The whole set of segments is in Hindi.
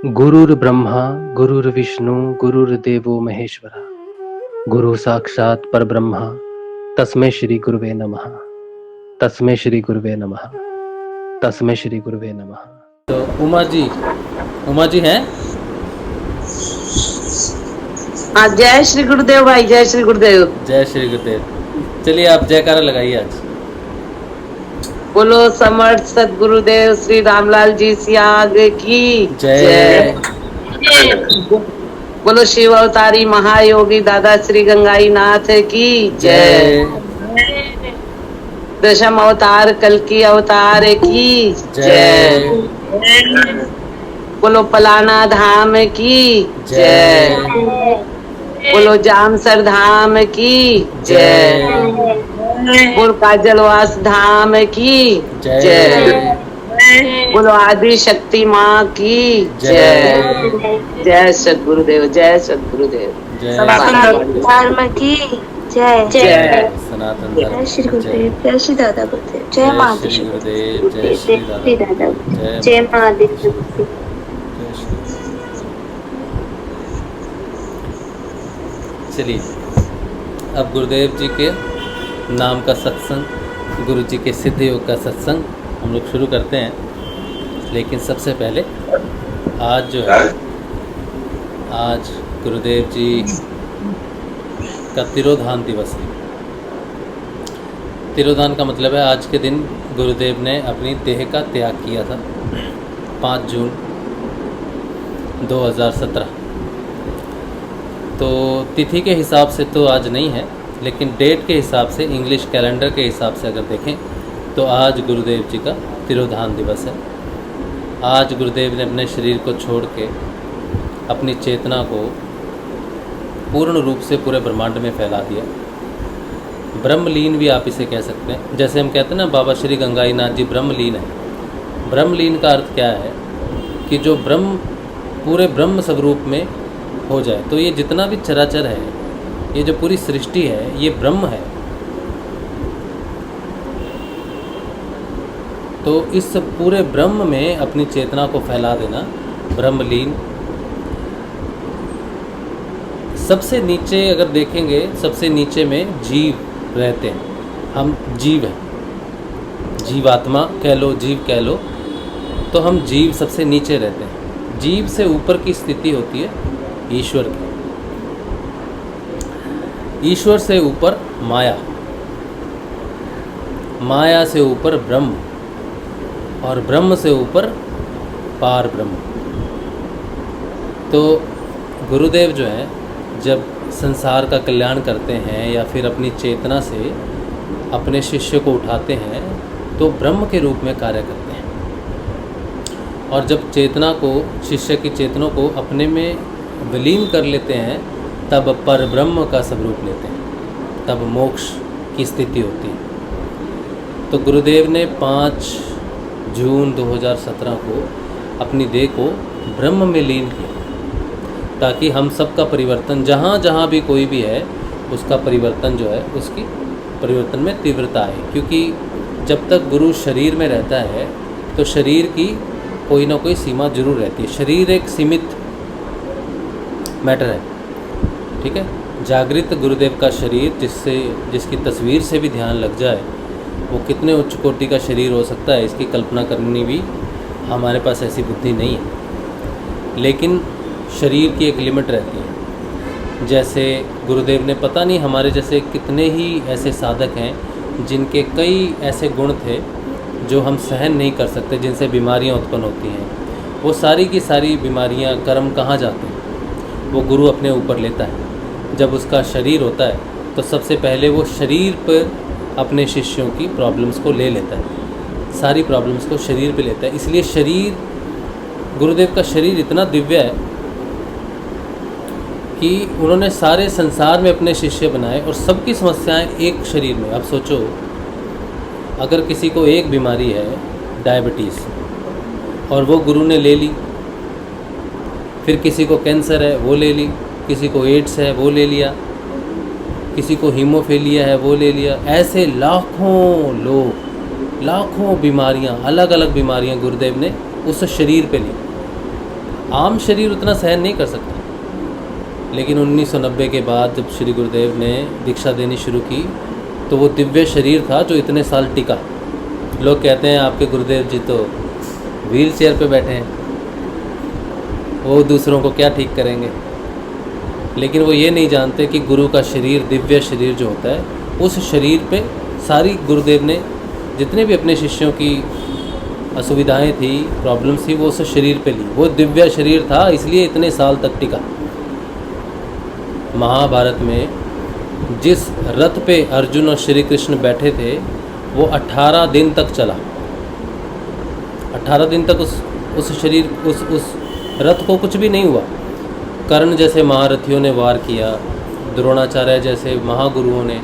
गुरुर्ब्रह्मा गुरुर्विष्णु गुरुर्देवो महेश्वरा गुरु साक्षात परब्रह्मा तस्मै श्री गुरुवे नमः। तस्मै श्री गुरुवे नमः। तस्मै श्री गुरुवे नमः। तो उमा जी हैं। हाँ, जय श्री गुरुदेव भाई, जय श्री गुरुदेव। जय श्री गुरुदेव। चलिए आप जयकारा लगाइए आज। बोलो समर्थ सदगुरुदेव श्री रामलाल जी सियाग की जय। बोलो शिव अवतारी महायोगी दादा श्री गंगाई नाथ की जय। दशम अवतार कल की अवतार की जय। बोलो पलाना धाम की जय। बोलो जामसर धाम की जय। बोलो काजलवास धाम की जय। बोलो आदि शक्ति माँ की जय। जय सद्गुरुदेव, जय सद्गुरुदेव। सनातन धर्म की जय। जय सनातन जय श्री गुरुदेव, जय श्री दादा गुरुदेव, जय माँ आदि शक्ति, गुरुदेव, जय श्री दादा, जय जय माँ आदि शक्ति। चलिए अब गुरुदेव जी के नाम का सत्संग, गुरु जी के सिद्ध योग का सत्संग हम लोग शुरू करते हैं। लेकिन सबसे पहले आज जो है, आज गुरुदेव जी का तिरोधान दिवस है। तिरोधान का मतलब है आज के दिन गुरुदेव ने अपनी देह का त्याग किया था, 5 जून 2017। तो तिथि के हिसाब से तो आज नहीं है, लेकिन डेट के हिसाब से, इंग्लिश कैलेंडर के हिसाब से अगर देखें तो आज गुरुदेव जी का तिरोधान दिवस है। आज गुरुदेव ने अपने शरीर को छोड़ के अपनी चेतना को पूर्ण रूप से पूरे ब्रह्मांड में फैला दिया। ब्रह्मलीन भी आप इसे कह सकते हैं। जैसे हम कहते हैं ना, बाबा श्री गंगाई नाथ जी ब्रह्मलीन है। ब्रह्मलीन का अर्थ क्या है कि जो ब्रह्म पूरे ब्रह्म स्वरूप में हो जाए। तो ये जितना भी चराचर है, ये जो पूरी सृष्टि है, ये ब्रह्म है। तो इस पूरे ब्रह्म में अपनी चेतना को फैला देना, ब्रह्मलीन। सबसे नीचे अगर देखेंगे, सबसे नीचे में जीव रहते हैं। हम जीव हैं, जीवात्मा कह लो, जीव कह लो, तो हम जीव सबसे नीचे रहते हैं। जीव से ऊपर की स्थिति होती है ईश्वर की। ईश्वर से ऊपर माया, माया से ऊपर ब्रह्म, और ब्रह्म से ऊपर पार ब्रह्म। तो गुरुदेव जो हैं, जब संसार का कल्याण करते हैं या फिर अपनी चेतना से अपने शिष्य को उठाते हैं, तो ब्रह्म के रूप में कार्य करते हैं। और जब चेतना को, शिष्य की चेतना को अपने में विलीन कर लेते हैं, तब पर ब्रह्म का स्वरूप लेते हैं, तब मोक्ष की स्थिति होती है। तो गुरुदेव ने 5 जून 2017 को अपनी देह को ब्रह्म में लीन किया, ताकि हम सब का परिवर्तन, जहाँ जहाँ भी कोई भी है, उसका परिवर्तन जो है, उसकी परिवर्तन में तीव्रता है। क्योंकि जब तक गुरु शरीर में रहता है, तो शरीर की कोई ना कोई सीमा जरूर रहती है। शरीर एक सीमित मैटर है, ठीक है। जागृत गुरुदेव का शरीर, जिसकी तस्वीर से भी ध्यान लग जाए, वो कितने उच्च कोटि का शरीर हो सकता है, इसकी कल्पना करनी भी हमारे पास ऐसी बुद्धि नहीं है। लेकिन शरीर की एक लिमिट रहती है। जैसे गुरुदेव ने, पता नहीं हमारे जैसे कितने ही ऐसे साधक हैं जिनके कई ऐसे गुण थे जो हम सहन नहीं कर सकते, जिनसे बीमारियां उत्पन्न होती हैं। वो सारी की सारी बीमारियां, कर्म कहाँ जाते हैं? वो गुरु अपने ऊपर लेता है। जब उसका शरीर होता है, तो सबसे पहले वो शरीर पर अपने शिष्यों की प्रॉब्लम्स को ले लेता है, सारी प्रॉब्लम्स को शरीर पे लेता है। इसलिए शरीर, गुरुदेव का शरीर इतना दिव्य है कि उन्होंने सारे संसार में अपने शिष्य बनाए, और सबकी समस्याएं एक शरीर में। अब सोचो, अगर किसी को एक बीमारी है, डायबिटीज़, और वो गुरु ने ले ली, फिर किसी को कैंसर है, वो ले ली, किसी को एड्स है, वो ले लिया, किसी को हीमोफीलिया है, वो ले लिया। ऐसे लाखों लोग, लाखों बीमारियां, अलग अलग बीमारियां गुरुदेव ने उस शरीर पे ली। आम शरीर उतना सहन नहीं कर सकता। लेकिन 1990 के बाद जब श्री गुरुदेव ने दीक्षा देनी शुरू की तो वो दिव्य शरीर था जो इतने साल टिका। लोग कहते हैं आपके गुरुदेव जी तो व्हील चेयर पर बैठे हैं, वो दूसरों को क्या ठीक करेंगे। लेकिन वो ये नहीं जानते कि गुरु का शरीर, दिव्य शरीर जो होता है, उस शरीर पे सारी गुरुदेव ने जितने भी अपने शिष्यों की असुविधाएं थी, प्रॉब्लम्स थी, वो उस शरीर पे ली। वो दिव्य शरीर था, इसलिए इतने साल तक टिका। महाभारत में जिस रथ पे अर्जुन और श्री कृष्ण बैठे थे वो 18 दिन तक चला। 18 दिन तक उस शरीर उस रथ को कुछ भी नहीं हुआ। कर्ण जैसे महारथियों ने वार किया, द्रोणाचार्य जैसे महागुरुओं ने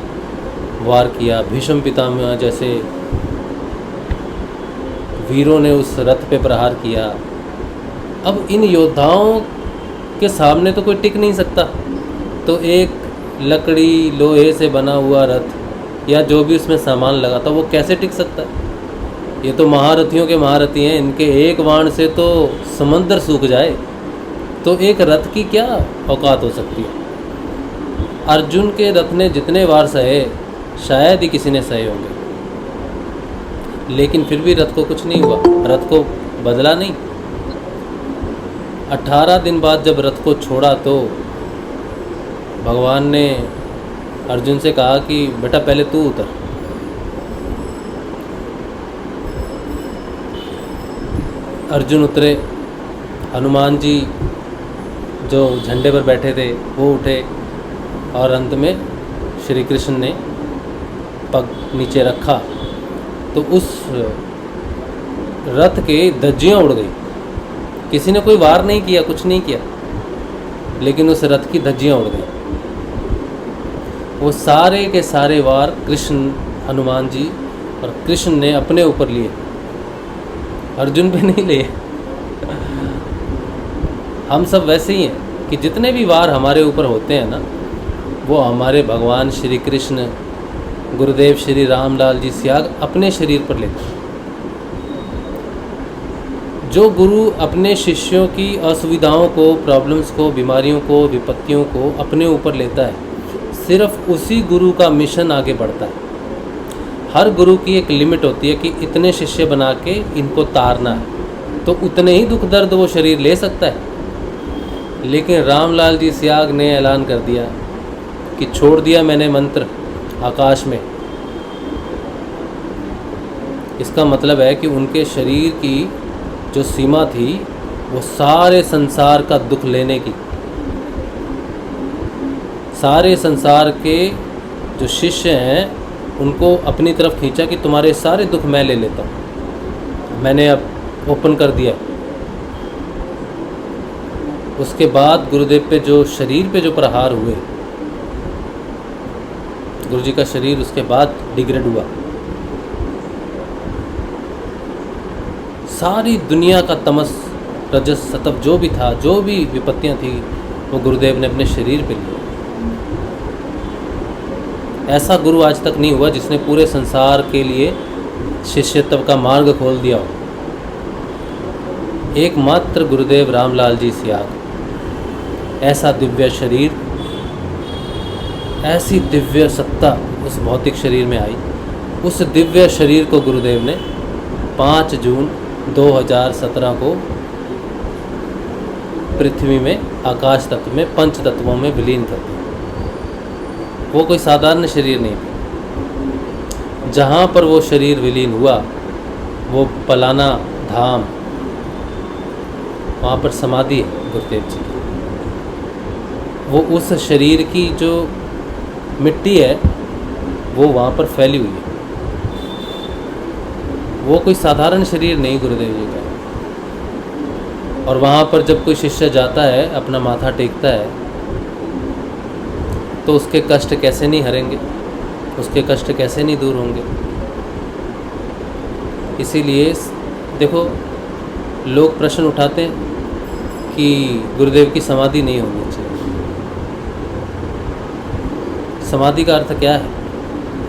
वार किया, भीष्म पितामह जैसे वीरों ने उस रथ पे प्रहार किया। अब इन योद्धाओं के सामने तो कोई टिक नहीं सकता, तो एक लकड़ी लोहे से बना हुआ रथ या जो भी उसमें सामान लगा था वो कैसे टिक सकता है। ये तो महारथियों के महारथी हैं, इनके एक बाण से तो समंदर सूख जाए, तो एक रथ की क्या औकात हो सकती है। अर्जुन के रथ ने जितने वार सहे शायद ही किसी ने सहे होंगे, लेकिन फिर भी रथ को कुछ नहीं हुआ, रथ को बदला नहीं। 18 दिन बाद जब रथ को छोड़ा तो भगवान ने अर्जुन से कहा कि बेटा पहले तू उतर। अर्जुन उतरे, हनुमान जी जो झंडे पर बैठे थे वो उठे, और अंत में श्री कृष्ण ने पग नीचे रखा तो उस रथ के धज्जियाँ उड़ गई। किसी ने कोई वार नहीं किया, कुछ नहीं किया, लेकिन उस रथ की धज्जियाँ उड़ गई। वो सारे के सारे वार कृष्ण, हनुमान जी और कृष्ण ने अपने ऊपर लिए, अर्जुन पे नहीं लिए। हम सब वैसे ही हैं कि जितने भी वार हमारे ऊपर होते हैं ना, वो हमारे भगवान श्री कृष्ण, गुरुदेव श्री रामलाल जी सियाग अपने शरीर पर लेते हैं। जो गुरु अपने शिष्यों की असुविधाओं को, प्रॉब्लम्स को, बीमारियों को, विपत्तियों को अपने ऊपर लेता है, सिर्फ उसी गुरु का मिशन आगे बढ़ता है। हर गुरु की एक लिमिट होती है कि इतने शिष्य बना के इनको तारना है, तो उतने ही दुख दर्द वो शरीर ले सकता है। लेकिन रामलाल जी सियाग ने ऐलान कर दिया कि छोड़ दिया मैंने मंत्र आकाश में। इसका मतलब है कि उनके शरीर की जो सीमा थी वो सारे संसार का दुख लेने की। सारे संसार के जो शिष्य हैं उनको अपनी तरफ खींचा कि तुम्हारे सारे दुख मैं ले लेता हूँ, मैंने अब ओपन कर दिया। उसके बाद गुरुदेव पे जो शरीर पे जो प्रहार हुए, गुरु जी का शरीर उसके बाद डिग्रेड हुआ। सारी दुनिया का तमस, रजस, सतव जो भी था, जो भी विपत्तियां थी, वो गुरुदेव ने अपने शरीर पे ली। ऐसा गुरु आज तक नहीं हुआ जिसने पूरे संसार के लिए शिष्यत्व का मार्ग खोल दिया हो। एकमात्र गुरुदेव रामलाल जी सियाग, ऐसा दिव्य शरीर, ऐसी दिव्य सत्ता उस भौतिक शरीर में आई। उस दिव्य शरीर को गुरुदेव ने 5 जून 2017 को पृथ्वी में, आकाश तत्व में, पंच तत्वों में विलीन कर दिया। वो कोई साधारण शरीर नहीं था। जहाँ पर वो शरीर विलीन हुआ वो पलाना धाम, वहाँ पर समाधि है गुरुदेव जी की। वो उस शरीर की जो मिट्टी है वो वहाँ पर फैली हुई है। वो कोई साधारण शरीर नहीं गुरुदेव जी का। और वहाँ पर जब कोई शिष्य जाता है, अपना माथा टेकता है, तो उसके कष्ट कैसे नहीं हरेंगे, उसके कष्ट कैसे नहीं दूर होंगे। इसीलिए देखो, लोग प्रश्न उठाते हैं कि गुरुदेव की समाधि नहीं होनी चाहिए। समाधि का अर्थ क्या है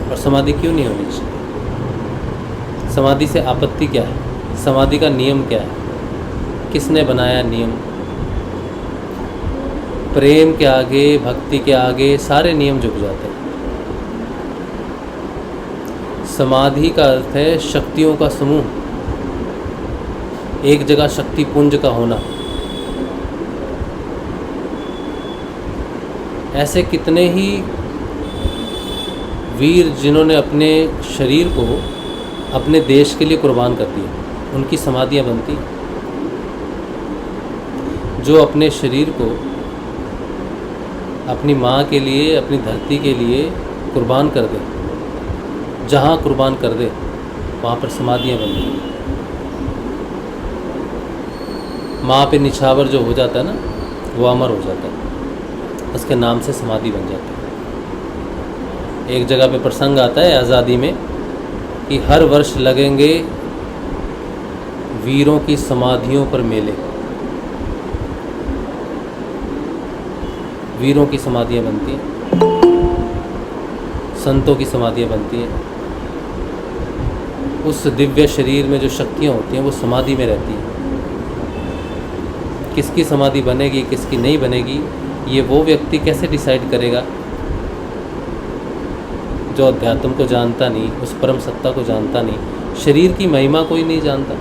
और समाधि क्यों नहीं होनी चाहिए? समाधि से आपत्ति क्या है? समाधि का नियम क्या है? किसने बनाया नियम? प्रेम के आगे, भक्ति के आगे सारे नियम झुक जाते हैं। समाधि का अर्थ है शक्तियों का समूह, एक जगह शक्ति पुंज का होना। ऐसे कितने ही वीर जिन्होंने अपने शरीर को अपने देश के लिए कुर्बान कर दिया, उनकी समाधियाँ बनती। जो अपने शरीर को अपनी माँ के लिए, अपनी धरती के लिए कुर्बान कर दे, जहाँ कुर्बान कर दे वहाँ पर समाधियाँ बनती। माँ पे निछावर जो हो जाता है ना, वो अमर हो जाता है, उसके नाम से समाधि बन जाती है। एक जगह पे प्रसंग आता है आज़ादी में कि हर वर्ष लगेंगे वीरों की समाधियों पर मेले, वीरों की समाधियाँ बनती हैं, संतों की समाधियाँ बनती हैं। उस दिव्य शरीर में जो शक्तियाँ होती हैं वो समाधि में रहती हैं। किसकी समाधि बनेगी, किसकी नहीं बनेगी, ये वो व्यक्ति कैसे डिसाइड करेगा जो अध्यात्म को जानता नहीं, उस परम सत्ता को जानता नहीं, शरीर की महिमा कोई नहीं जानता।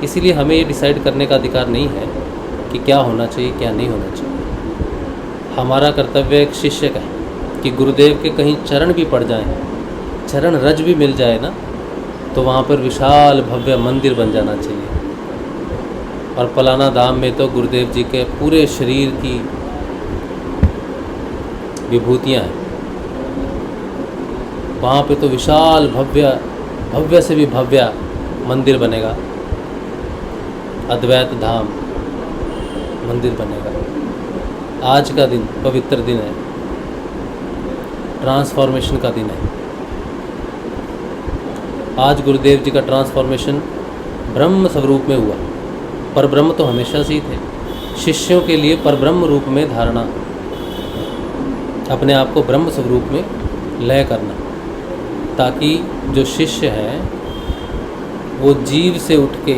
इसीलिए हमें ये डिसाइड करने का अधिकार नहीं है कि क्या होना चाहिए, क्या नहीं होना चाहिए। हमारा कर्तव्य एक शिष्य का है कि गुरुदेव के कहीं चरण भी पड़ जाएं, चरण रज भी मिल जाए ना, तो वहाँ पर विशाल भव्य मंदिर बन जाना चाहिए। और पलाना धाम में तो गुरुदेव जी के पूरे शरीर की विभूतियाँ हैं, वहाँ पे तो विशाल भव्य से भी भव्य मंदिर बनेगा, अद्वैत धाम मंदिर बनेगा। आज का दिन पवित्र दिन है, ट्रांसफॉर्मेशन का दिन है। आज गुरुदेव जी का ट्रांसफॉर्मेशन ब्रह्म स्वरूप में हुआ। पर ब्रह्म तो हमेशा से ही थे। शिष्यों के लिए परब्रह्म रूप में धारणा, अपने आप को ब्रह्म स्वरूप में लय करना, ताकि जो शिष्य है वो जीव से उठ के,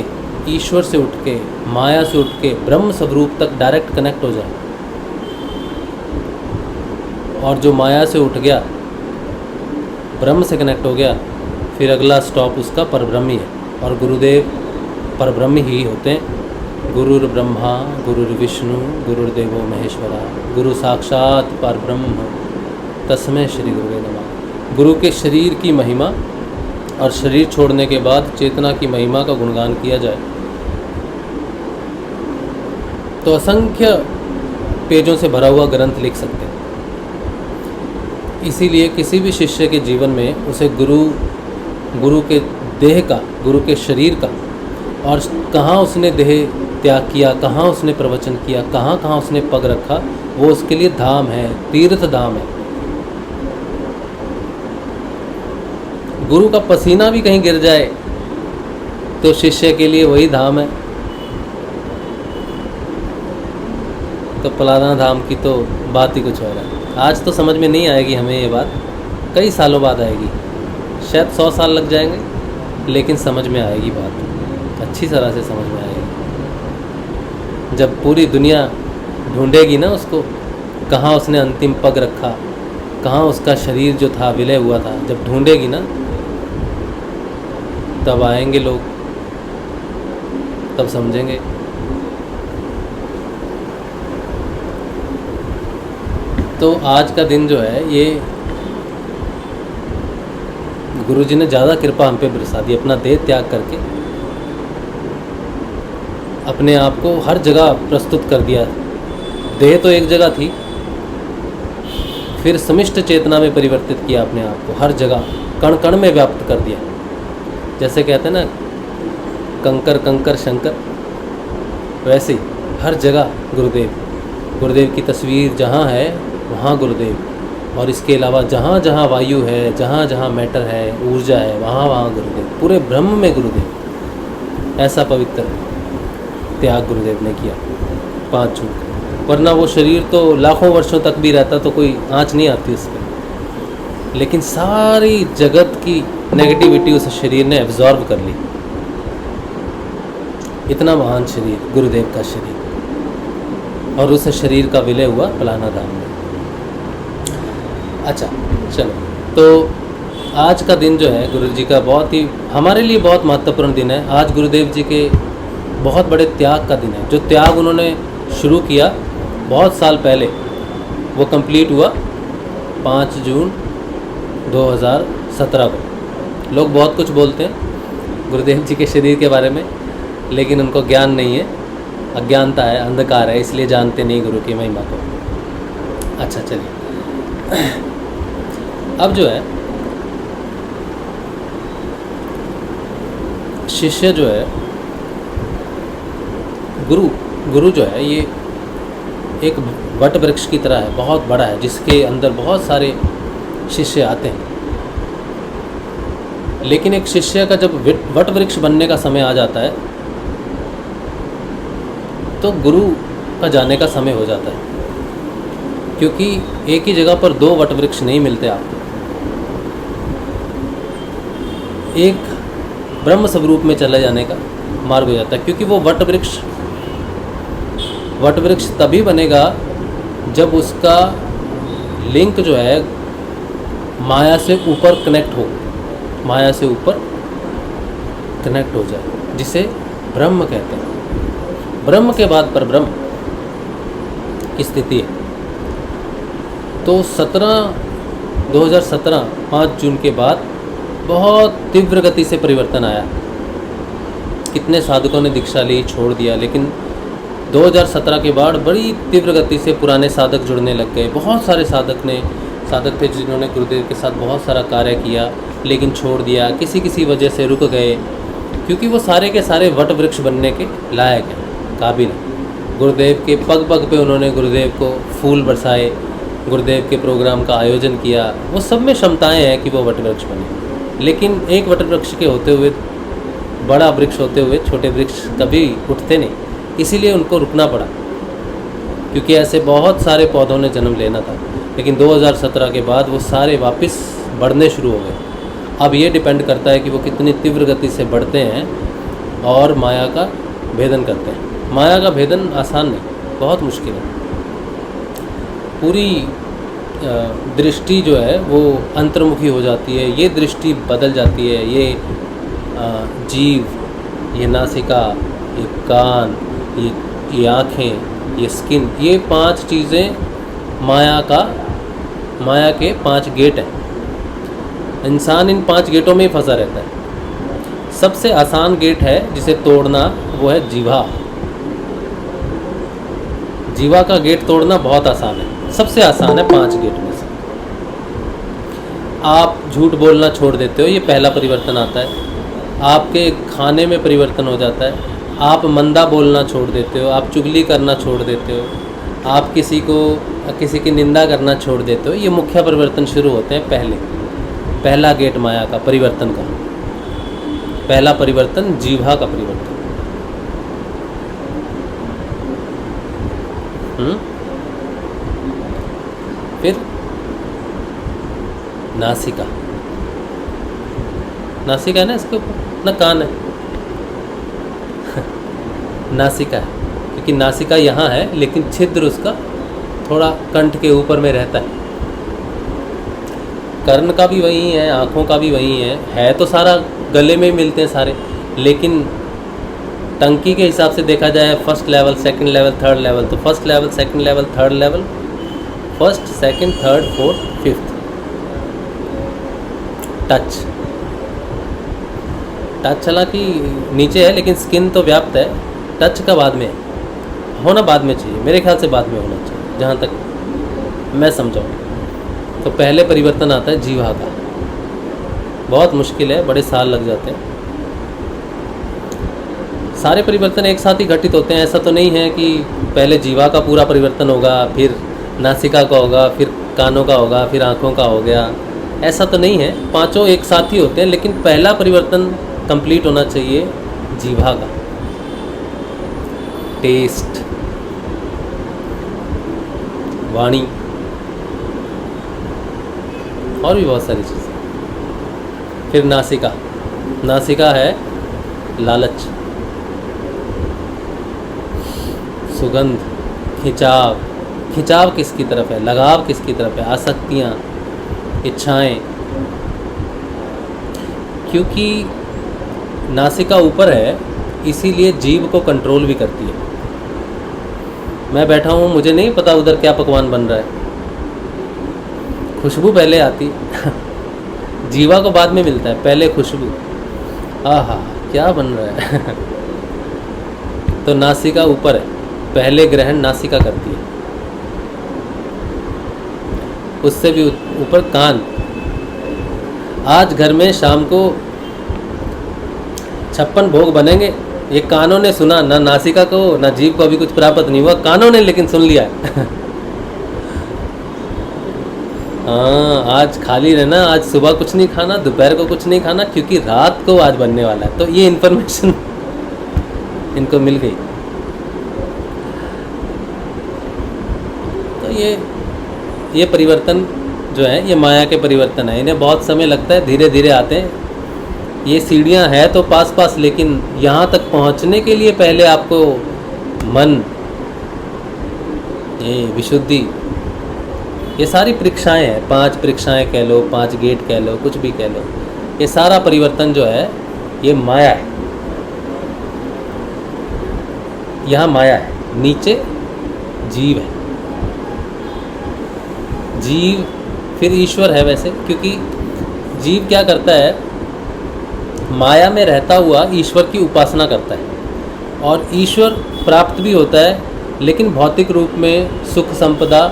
ईश्वर से उठ के, माया से उठ के ब्रह्म स्वरूप तक डायरेक्ट कनेक्ट हो जाए। और जो माया से उठ गया, ब्रह्म से कनेक्ट हो गया, फिर अगला स्टॉप उसका परब्रह्म ही है। और गुरुदेव परब्रह्म ही होते हैं। गुरुर् ब्रह्मा गुरुर्विष्णु गुरुर्देवो महेश्वरा, गुरु साक्षात परब्रह्म तस्मै श्री गुरुवे नमः। गुरु के शरीर की महिमा और शरीर छोड़ने के बाद चेतना की महिमा का गुणगान किया जाए तो असंख्य पेजों से भरा हुआ ग्रंथ लिख सकते हैं। इसीलिए किसी भी शिष्य के जीवन में उसे गुरु के देह का, गुरु के शरीर का, और कहाँ उसने देह त्याग किया, कहाँ उसने प्रवचन किया, कहाँ कहाँ उसने पग रखा, वो उसके लिए धाम है, तीर्थ धाम है। गुरु का पसीना भी कहीं गिर जाए तो शिष्य के लिए वही धाम है। तो पलाना धाम की तो बात ही कुछ और है। आज तो समझ में नहीं आएगी हमें ये बात, कई सालों बाद आएगी, शायद 100 साल लग जाएंगे, लेकिन समझ में आएगी बात, अच्छी तरह से समझ में आएगी। जब पूरी दुनिया ढूंढेगी ना उसको, कहाँ उसने अंतिम पग रखा, कहाँ उसका शरीर जो था विलय हुआ था, जब ढूंढेगी ना तब आएंगे लोग, तब समझेंगे। तो आज का दिन जो है ये गुरुजी ने ज़्यादा कृपा हम पे बरसा दी, अपना देह त्याग करके अपने आप को हर जगह प्रस्तुत कर दिया। देह तो एक जगह थी, फिर समिष्ट चेतना में परिवर्तित किया अपने आप को, हर जगह कण कण में व्याप्त कर दिया। जैसे कहते हैं ना कंकर कंकर शंकर, वैसे ही हर जगह गुरुदेव की तस्वीर जहाँ है वहाँ गुरुदेव, और इसके अलावा जहाँ जहाँ वायु है, जहाँ जहाँ मैटर है, ऊर्जा है, वहाँ वहाँ गुरुदेव, पूरे ब्रह्म में गुरुदेव। ऐसा पवित्र त्याग गुरुदेव ने किया, 5 जून। वरना वो शरीर तो लाखों वर्षों तक भी रहता तो कोई आँच नहीं आती उस पर, लेकिन सारी जगत की नेगेटिविटी उस शरीर ने एब्जॉर्ब कर ली। इतना महान शरीर गुरुदेव का शरीर। और उस शरीर का विलय हुआ फलाना धाम में। अच्छा चलो, तो आज का दिन जो है गुरु जी का बहुत ही हमारे लिए बहुत महत्वपूर्ण दिन है। आज गुरुदेव जी के बहुत बड़े त्याग का दिन है। जो त्याग उन्होंने शुरू किया बहुत साल पहले, वो कंप्लीट हुआ 5 जून 2017 को। लोग बहुत कुछ बोलते हैं गुरुदेव जी के शरीर के बारे में, लेकिन उनको ज्ञान नहीं है, अज्ञानता है, अंधकार है, इसलिए जानते नहीं गुरु की महिमा को। अच्छा चलिए, अब जो है शिष्य जो है, गुरु जो है ये एक वट वृक्ष की तरह है, बहुत बड़ा है, जिसके अंदर बहुत सारे शिष्य आते हैं। लेकिन एक शिष्य का जब वट वृक्ष बनने का समय आ जाता है तो गुरु का जाने का समय हो जाता है, क्योंकि एक ही जगह पर 2 वट वृक्ष नहीं मिलते आपको। एक ब्रह्म स्वरूप में चले जाने का मार्ग हो जाता है, क्योंकि वो वट वृक्ष तभी बनेगा जब उसका लिंक जो है माया से ऊपर कनेक्ट हो, माया से ऊपर कनेक्ट हो जाए, जिसे ब्रह्म कहते हैं। ब्रह्म के बाद पर ब्रह्म की स्थिति है। तो 2017 5 जून के बाद बहुत तीव्र गति से परिवर्तन आया। कितने साधकों ने दीक्षा ली, छोड़ दिया, लेकिन 2017 के बाद बड़ी तीव्र गति से पुराने साधक जुड़ने लग गए। बहुत सारे साधक थे जिन्होंने गुरुदेव के साथ बहुत सारा कार्य किया, लेकिन छोड़ दिया, किसी वजह से रुक गए, क्योंकि वो सारे के सारे वट वृक्ष बनने के लायक हैं, काबिल हैं। गुरुदेव के पग पग पे उन्होंने गुरुदेव को फूल बरसाए, गुरुदेव के प्रोग्राम का आयोजन किया, वो सब में क्षमताएँ हैं कि वो वट वृक्ष बने। लेकिन एक वट वृक्ष के होते हुए, बड़ा वृक्ष होते हुए छोटे वृक्ष कभी उठते नहीं, इसीलिए उनको रुकना पड़ा, क्योंकि ऐसे बहुत सारे पौधों ने जन्म लेना था। लेकिन 2017 के बाद वो सारे वापस बढ़ने शुरू हो गए। अब ये डिपेंड करता है कि वो कितनी तीव्र गति से बढ़ते हैं और माया का भेदन करते हैं। माया का भेदन आसान नहीं, बहुत मुश्किल है। पूरी दृष्टि जो है वो अंतर्मुखी हो जाती है, ये दृष्टि बदल जाती है। ये जीव, ये नासिका, ये कान, ये आँखें, ये स्किन, ये 5 चीज़ें माया के 5 गेट हैं। इंसान इन 5 गेटों में ही फंसा रहता है। सबसे आसान गेट है जिसे तोड़ना, वो है जीवा। जीवा का गेट तोड़ना बहुत आसान है, सबसे आसान है 5 गेट में से। आप झूठ बोलना छोड़ देते हो, ये पहला परिवर्तन आता है। आपके खाने में परिवर्तन हो जाता है। आप मंदा बोलना छोड़ देते हो, आप चुगली करना छोड़ देते हो, आप किसी की निंदा करना छोड़ देते हो। ये मुख्य परिवर्तन शुरू होते हैं पहला गेट माया का परिवर्तन का। पहला परिवर्तन जीवा का परिवर्तन। फिर नासिका है ना, इसके ऊपर ना कान है नासिका है, क्योंकि नासिका यहाँ है, लेकिन छिद्र उसका थोड़ा कंठ के ऊपर में रहता है। कर्ण का भी वही है, आँखों का भी वही है तो सारा गले में मिलते हैं सारे, लेकिन टंकी के हिसाब से देखा जाए first level, second level, third level, तो first level, second level, third level, first, second, third, fourth, fifth. Touch हालांकि नीचे है, लेकिन स्किन तो व्याप्त है। टच का बाद में होना, बाद में चाहिए, मेरे ख्याल से बाद में होना चाहिए, जहाँ तक मैं समझाऊँ। तो पहले परिवर्तन आता है जीवा का। बहुत मुश्किल है, बड़े साल लग जाते हैं। सारे परिवर्तन एक साथ ही घटित होते हैं। ऐसा तो नहीं है कि पहले जीवा का पूरा परिवर्तन होगा, फिर नासिका का होगा, फिर कानों का होगा, फिर आँखों का हो गया। ऐसा तो नहीं है, 5 एक साथ ही होते हैं, लेकिन पहला परिवर्तन कंप्लीट होना चाहिए जीवा का। टेस्ट, वाणी और भी बहुत सारी चीज़ें। फिर नासिका है लालच, सुगंध, खिंचाव, खिंचाव किसकी तरफ है, लगाव किसकी तरफ है, आसक्तियाँ, इच्छाएं। क्योंकि नासिका ऊपर है इसीलिए जीभ को कंट्रोल भी करती है। मैं बैठा हूँ, मुझे नहीं पता उधर क्या पकवान बन रहा है, खुशबू पहले आती जीवा को बाद में मिलता है, पहले खुशबू, आहा क्या बन रहा है तो नासिका ऊपर है, पहले ग्रहण नासिका करती है। उससे भी ऊपर कान। आज घर में शाम को 56 भोग बनेंगे, ये कानों ने सुना, ना नासिका को ना जीभ को अभी कुछ प्राप्त नहीं हुआ, कानों ने लेकिन सुन लिया है हाँ, आज खाली रहना, आज सुबह कुछ नहीं खाना, दोपहर को कुछ नहीं खाना, क्योंकि रात को आज बनने वाला है। तो ये इन्फॉर्मेशन इनको मिल गई। तो ये परिवर्तन जो है ये माया के परिवर्तन है। इन्हें बहुत समय लगता है, धीरे धीरे आते हैं। ये सीढ़ियाँ हैं तो पास पास, लेकिन यहाँ तक पहुँचने के लिए पहले आपको मन, ये विशुद्धि, ये सारी परीक्षाएं हैं, 5 परीक्षाएं कह लो, 5 गेट कह लो, कुछ भी कह लो, ये सारा परिवर्तन जो है ये माया है। यहाँ माया है, नीचे जीव है। जीव फिर ईश्वर है वैसे, क्योंकि जीव क्या करता है, माया में रहता हुआ ईश्वर की उपासना करता है, और ईश्वर प्राप्त भी होता है, लेकिन भौतिक रूप में सुख संपदा,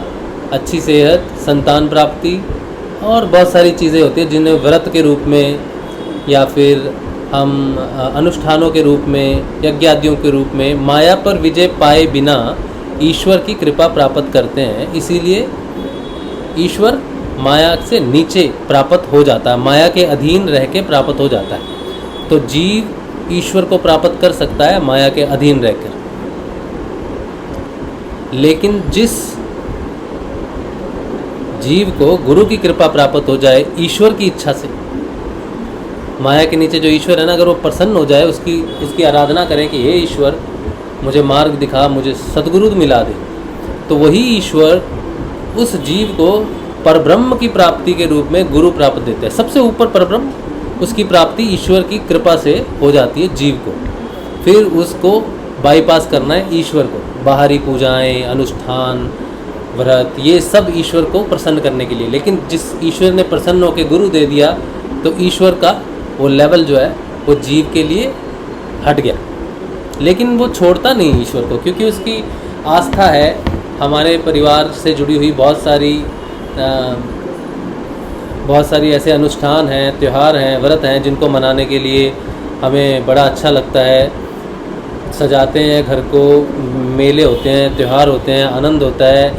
अच्छी सेहत, संतान प्राप्ति और बहुत सारी चीज़ें होती हैं जिन्हें व्रत के रूप में या फिर हम अनुष्ठानों के रूप में, यज्ञादियों के रूप में माया पर विजय पाए बिना ईश्वर की कृपा प्राप्त करते हैं। इसीलिए ईश्वर माया से नीचे प्राप्त हो जाता है, माया के अधीन रह के प्राप्त हो जाता है। तो जीव ईश्वर को प्राप्त कर सकता है माया के अधीन रहकर, लेकिन जिस जीव को गुरु की कृपा प्राप्त हो जाए ईश्वर की इच्छा से, माया के नीचे जो ईश्वर है ना, अगर वो प्रसन्न हो जाए, उसकी आराधना करें कि हे ईश्वर मुझे मार्ग दिखा, मुझे सद्गुरु मिला दे, तो वही ईश्वर उस जीव को परब्रह्म की प्राप्ति के रूप में गुरु प्राप्त देते हैं। सबसे ऊपर परब्रह्म, उसकी प्राप्ति ईश्वर की कृपा से हो जाती है जीव को। फिर उसको बाईपास करना है ईश्वर को, बाहरी पूजाएं, अनुष्ठान, व्रत, ये सब ईश्वर को प्रसन्न करने के लिए। लेकिन जिस ईश्वर ने प्रसन्न होकर गुरु दे दिया, तो ईश्वर का वो लेवल जो है वो जीव के लिए हट गया। लेकिन वो छोड़ता नहीं ईश्वर को, क्योंकि उसकी आस्था है। हमारे परिवार से जुड़ी हुई बहुत सारी ऐसे अनुष्ठान हैं, त्यौहार हैं, व्रत हैं, जिनको मनाने के लिए हमें बड़ा अच्छा लगता है। सजाते हैं घर को, मेले होते हैं, त्यौहार होते हैं, आनंद होता है,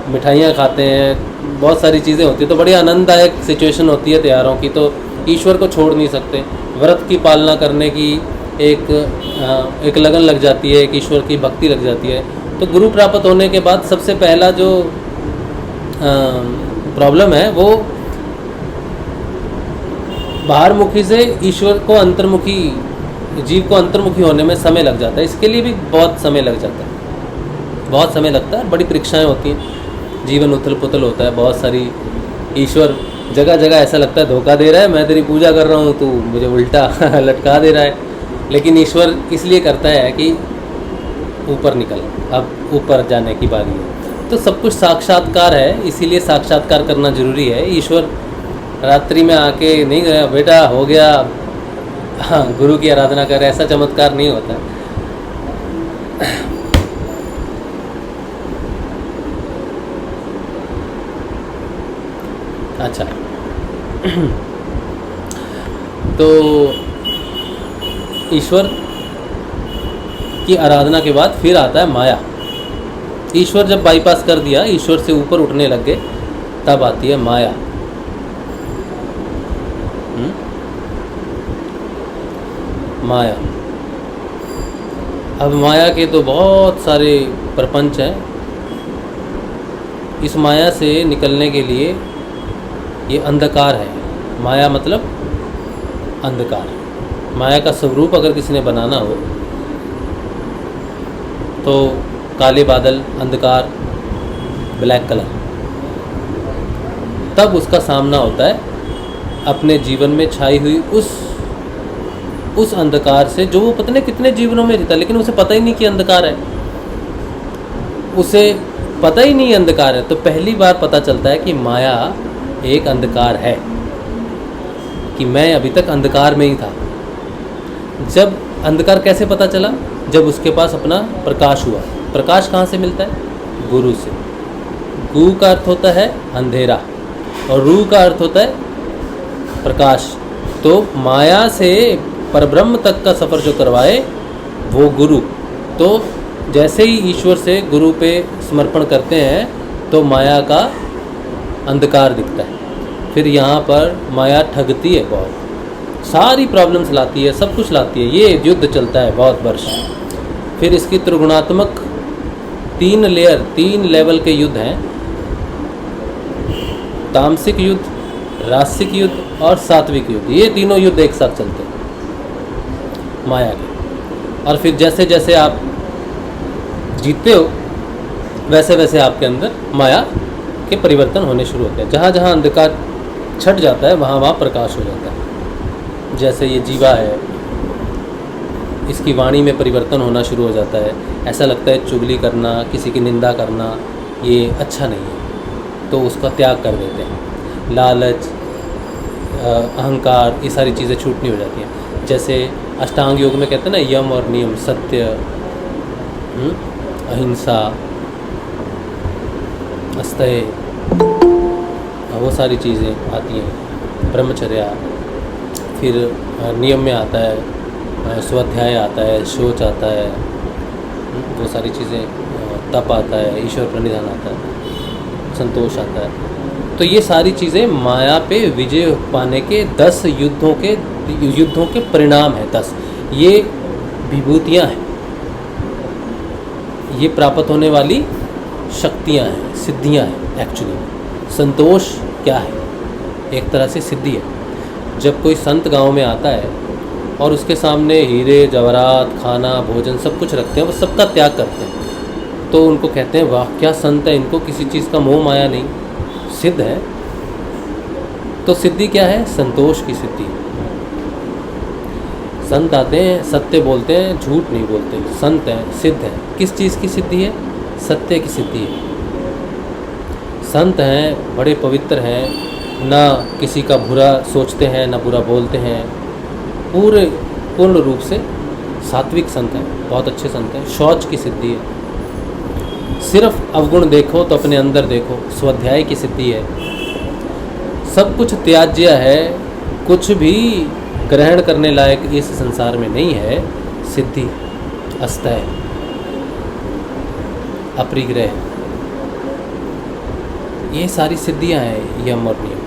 मिठाइयाँ खाते हैं, बहुत सारी चीज़ें होती हैं। तो बड़ी आनंददायक सिचुएशन होती है त्योहारों की। तो ईश्वर को छोड़ नहीं सकते। व्रत की पालना करने की एक लगन लग जाती है, एक ईश्वर की भक्ति लग जाती है। तो गुरु प्राप्त होने के बाद सबसे पहला जो प्रॉब्लम है वो बाहरमुखी से ईश्वर को अंतर्मुखी, जीव को अंतर्मुखी होने में समय लग जाता है। इसके लिए भी बहुत समय लग जाता है, बहुत समय लगता है। बड़ी परीक्षाएं होती हैं, जीवन उथल पुथल होता है, बहुत सारी। ईश्वर जगह जगह ऐसा लगता है धोखा दे रहा है, मैं तेरी पूजा कर रहा हूँ, तू मुझे उल्टा लटका दे रहा है। लेकिन ईश्वर इसलिए करता है कि ऊपर निकल, अब ऊपर जाने की बारी है। तो सब कुछ साक्षात्कार है, इसीलिए साक्षात्कार करना जरूरी है। ईश्वर रात्रि में आके नहीं गया बेटा हो गया, हाँ गुरु की आराधना कर, ऐसा चमत्कार नहीं होता। अच्छा तो ईश्वर की आराधना के बाद फिर आता है माया। ईश्वर जब बाईपास कर दिया, ईश्वर से ऊपर उठने लग गए, तब आती है माया। माया, अब माया के तो बहुत सारे प्रपंच हैं। इस माया से निकलने के लिए ये अंधकार है। माया मतलब अंधकार। माया का स्वरूप अगर किसी ने बनाना हो तो काले बादल, अंधकार, ब्लैक कलर, तब उसका सामना होता है अपने जीवन में छाई हुई उस अंधकार से, जो वो पता नहीं कितने जीवनों में जीता, लेकिन उसे पता ही नहीं कि अंधकार है, उसे पता ही नहीं अंधकार है। तो पहली बार पता चलता है कि माया एक अंधकार है, कि मैं अभी तक अंधकार में ही था। जब अंधकार कैसे पता चला? जब उसके पास अपना प्रकाश हुआ। प्रकाश कहाँ से मिलता है? गुरु से। गु का अर्थ होता है अंधेरा और रू का अर्थ होता है प्रकाश। तो माया से परब्रह्म तक का सफ़र जो करवाए वो गुरु। तो जैसे ही ईश्वर से गुरु पे समर्पण करते हैं तो माया का अंधकार दिखता है। फिर यहाँ पर माया ठगती है, बहुत सारी प्रॉब्लम्स लाती है, सब कुछ लाती है। ये युद्ध चलता है बहुत वर्ष। फिर इसकी त्रिगुणात्मक 3 लेवल के युद्ध हैं, तामसिक युद्ध, रासिक युद्ध और सात्विक युद्ध। ये तीनों युद्ध एक साथ चलते हैं माया के। और फिर जैसे जैसे आप जीतते हो वैसे वैसे आपके अंदर माया के परिवर्तन होने शुरू होते हैं। जहाँ जहाँ अंधकार छट जाता है वहाँ वहाँ प्रकाश हो जाता है। जैसे ये जीवा है, इसकी वाणी में परिवर्तन होना शुरू हो जाता है। ऐसा लगता है चुगली करना, किसी की निंदा करना ये अच्छा नहीं है, तो उसका त्याग कर देते हैं। लालच, अहंकार, ये सारी चीज़ें छूटनी हो जाती हैं। जैसे अष्टांग योग में कहते हैं ना, यम और नियम, सत्य, अहिंसा, अस्तय, वो सारी चीज़ें आती हैं। ब्रह्मचर्या, फिर नियम में आता है स्वाध्याय, आता है शौच, आता है वो सारी चीज़ें, तप आता है, ईश्वर प्रणिधान आता है, संतोष आता है। तो ये सारी चीज़ें माया पे विजय पाने के 10 युद्धों के परिणाम हैं। 10 ये विभूतियाँ हैं, ये प्राप्त होने वाली शक्तियाँ हैं, सिद्धियाँ हैं। एक्चुअली संतोष क्या है? एक तरह से सिद्धि है। जब कोई संत गांव में आता है और उसके सामने हीरे जवाहरात, खाना, भोजन सब कुछ रखते हैं, वो सबका त्याग करते हैं, तो उनको कहते हैं वाह क्या संत है, इनको किसी चीज़ का मोह माया नहीं, सिद्ध है। तो सिद्धि क्या है? संतोष की सिद्धि। संत आते हैं, सत्य बोलते हैं, झूठ नहीं बोलते, संत हैं, सिद्ध हैं। किस चीज़ की सिद्धि है? सत्य की सिद्धि है। संत हैं, बड़े पवित्र हैं, ना किसी का बुरा सोचते हैं, ना बुरा बोलते हैं, पूर्ण रूप से सात्विक संत हैं, बहुत अच्छे संत हैं। शौच की सिद्धि है। सिर्फ अवगुण देखो तो अपने अंदर देखो, स्वाध्याय की सिद्धि है। सब कुछ त्याज्य है, कुछ भी ग्रहण करने लायक इस संसार में नहीं है। सिद्धि, अस्तय, अपरिग्रह, ये सारी सिद्धियां हैं यम और नियम।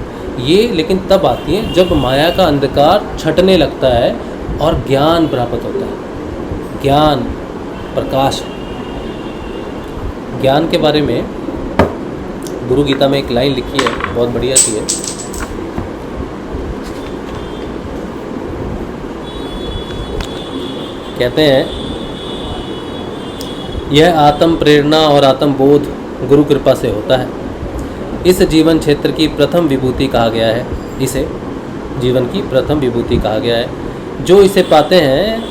ये लेकिन तब आती हैं जब माया का अंधकार छटने लगता है और ज्ञान प्राप्त होता है। ज्ञान, प्रकाश। ज्ञान के बारे में गुरु गीता में एक लाइन लिखी है, बहुत बढ़िया सी है। कहते हैं यह आत्म प्रेरणा और आत्म बोध गुरु कृपा से होता है। इस जीवन क्षेत्र की प्रथम विभूति कहा गया है, इसे जीवन की प्रथम विभूति कहा गया है। जो इसे पाते हैं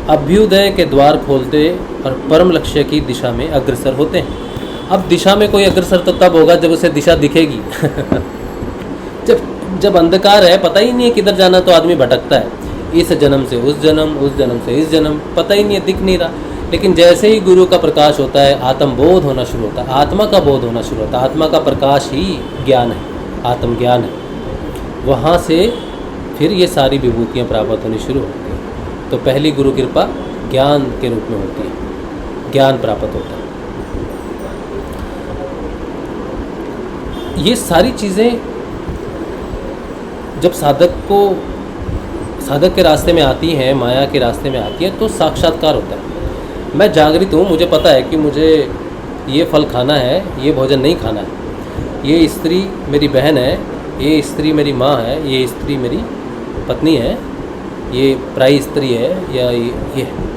अभ्युदय के द्वार खोलते और परम लक्ष्य की दिशा में अग्रसर होते हैं। अब दिशा में कोई अग्रसर तो तब होगा जब उसे दिशा दिखेगी। जब अंधकार है, पता ही नहीं है किधर जाना, तो आदमी भटकता है, इस जन्म से उस जन्म, उस जन्म से इस जन्म, पता ही नहीं है, दिख नहीं रहा। लेकिन जैसे ही गुरु का प्रकाश होता है, आत्मबोध होना शुरू होता है, आत्मा का बोध होना शुरू होता है। आत्मा का प्रकाश ही ज्ञान है, आत्मज्ञान है। वहाँ से फिर ये सारी विभूतियाँ प्राप्त होनी शुरू होती हैं। तो पहली गुरु कृपा ज्ञान के रूप में होती है, ज्ञान प्राप्त होता है। ये सारी चीज़ें जब साधक के रास्ते में आती हैं, माया के रास्ते में आती हैं, तो साक्षात्कार होता है। मैं जागृत हूँ, मुझे पता है कि मुझे ये फल खाना है, ये भोजन नहीं खाना है, ये स्त्री मेरी बहन है, ये स्त्री मेरी माँ है, ये स्त्री मेरी पत्नी है, ये पराई स्त्री है, या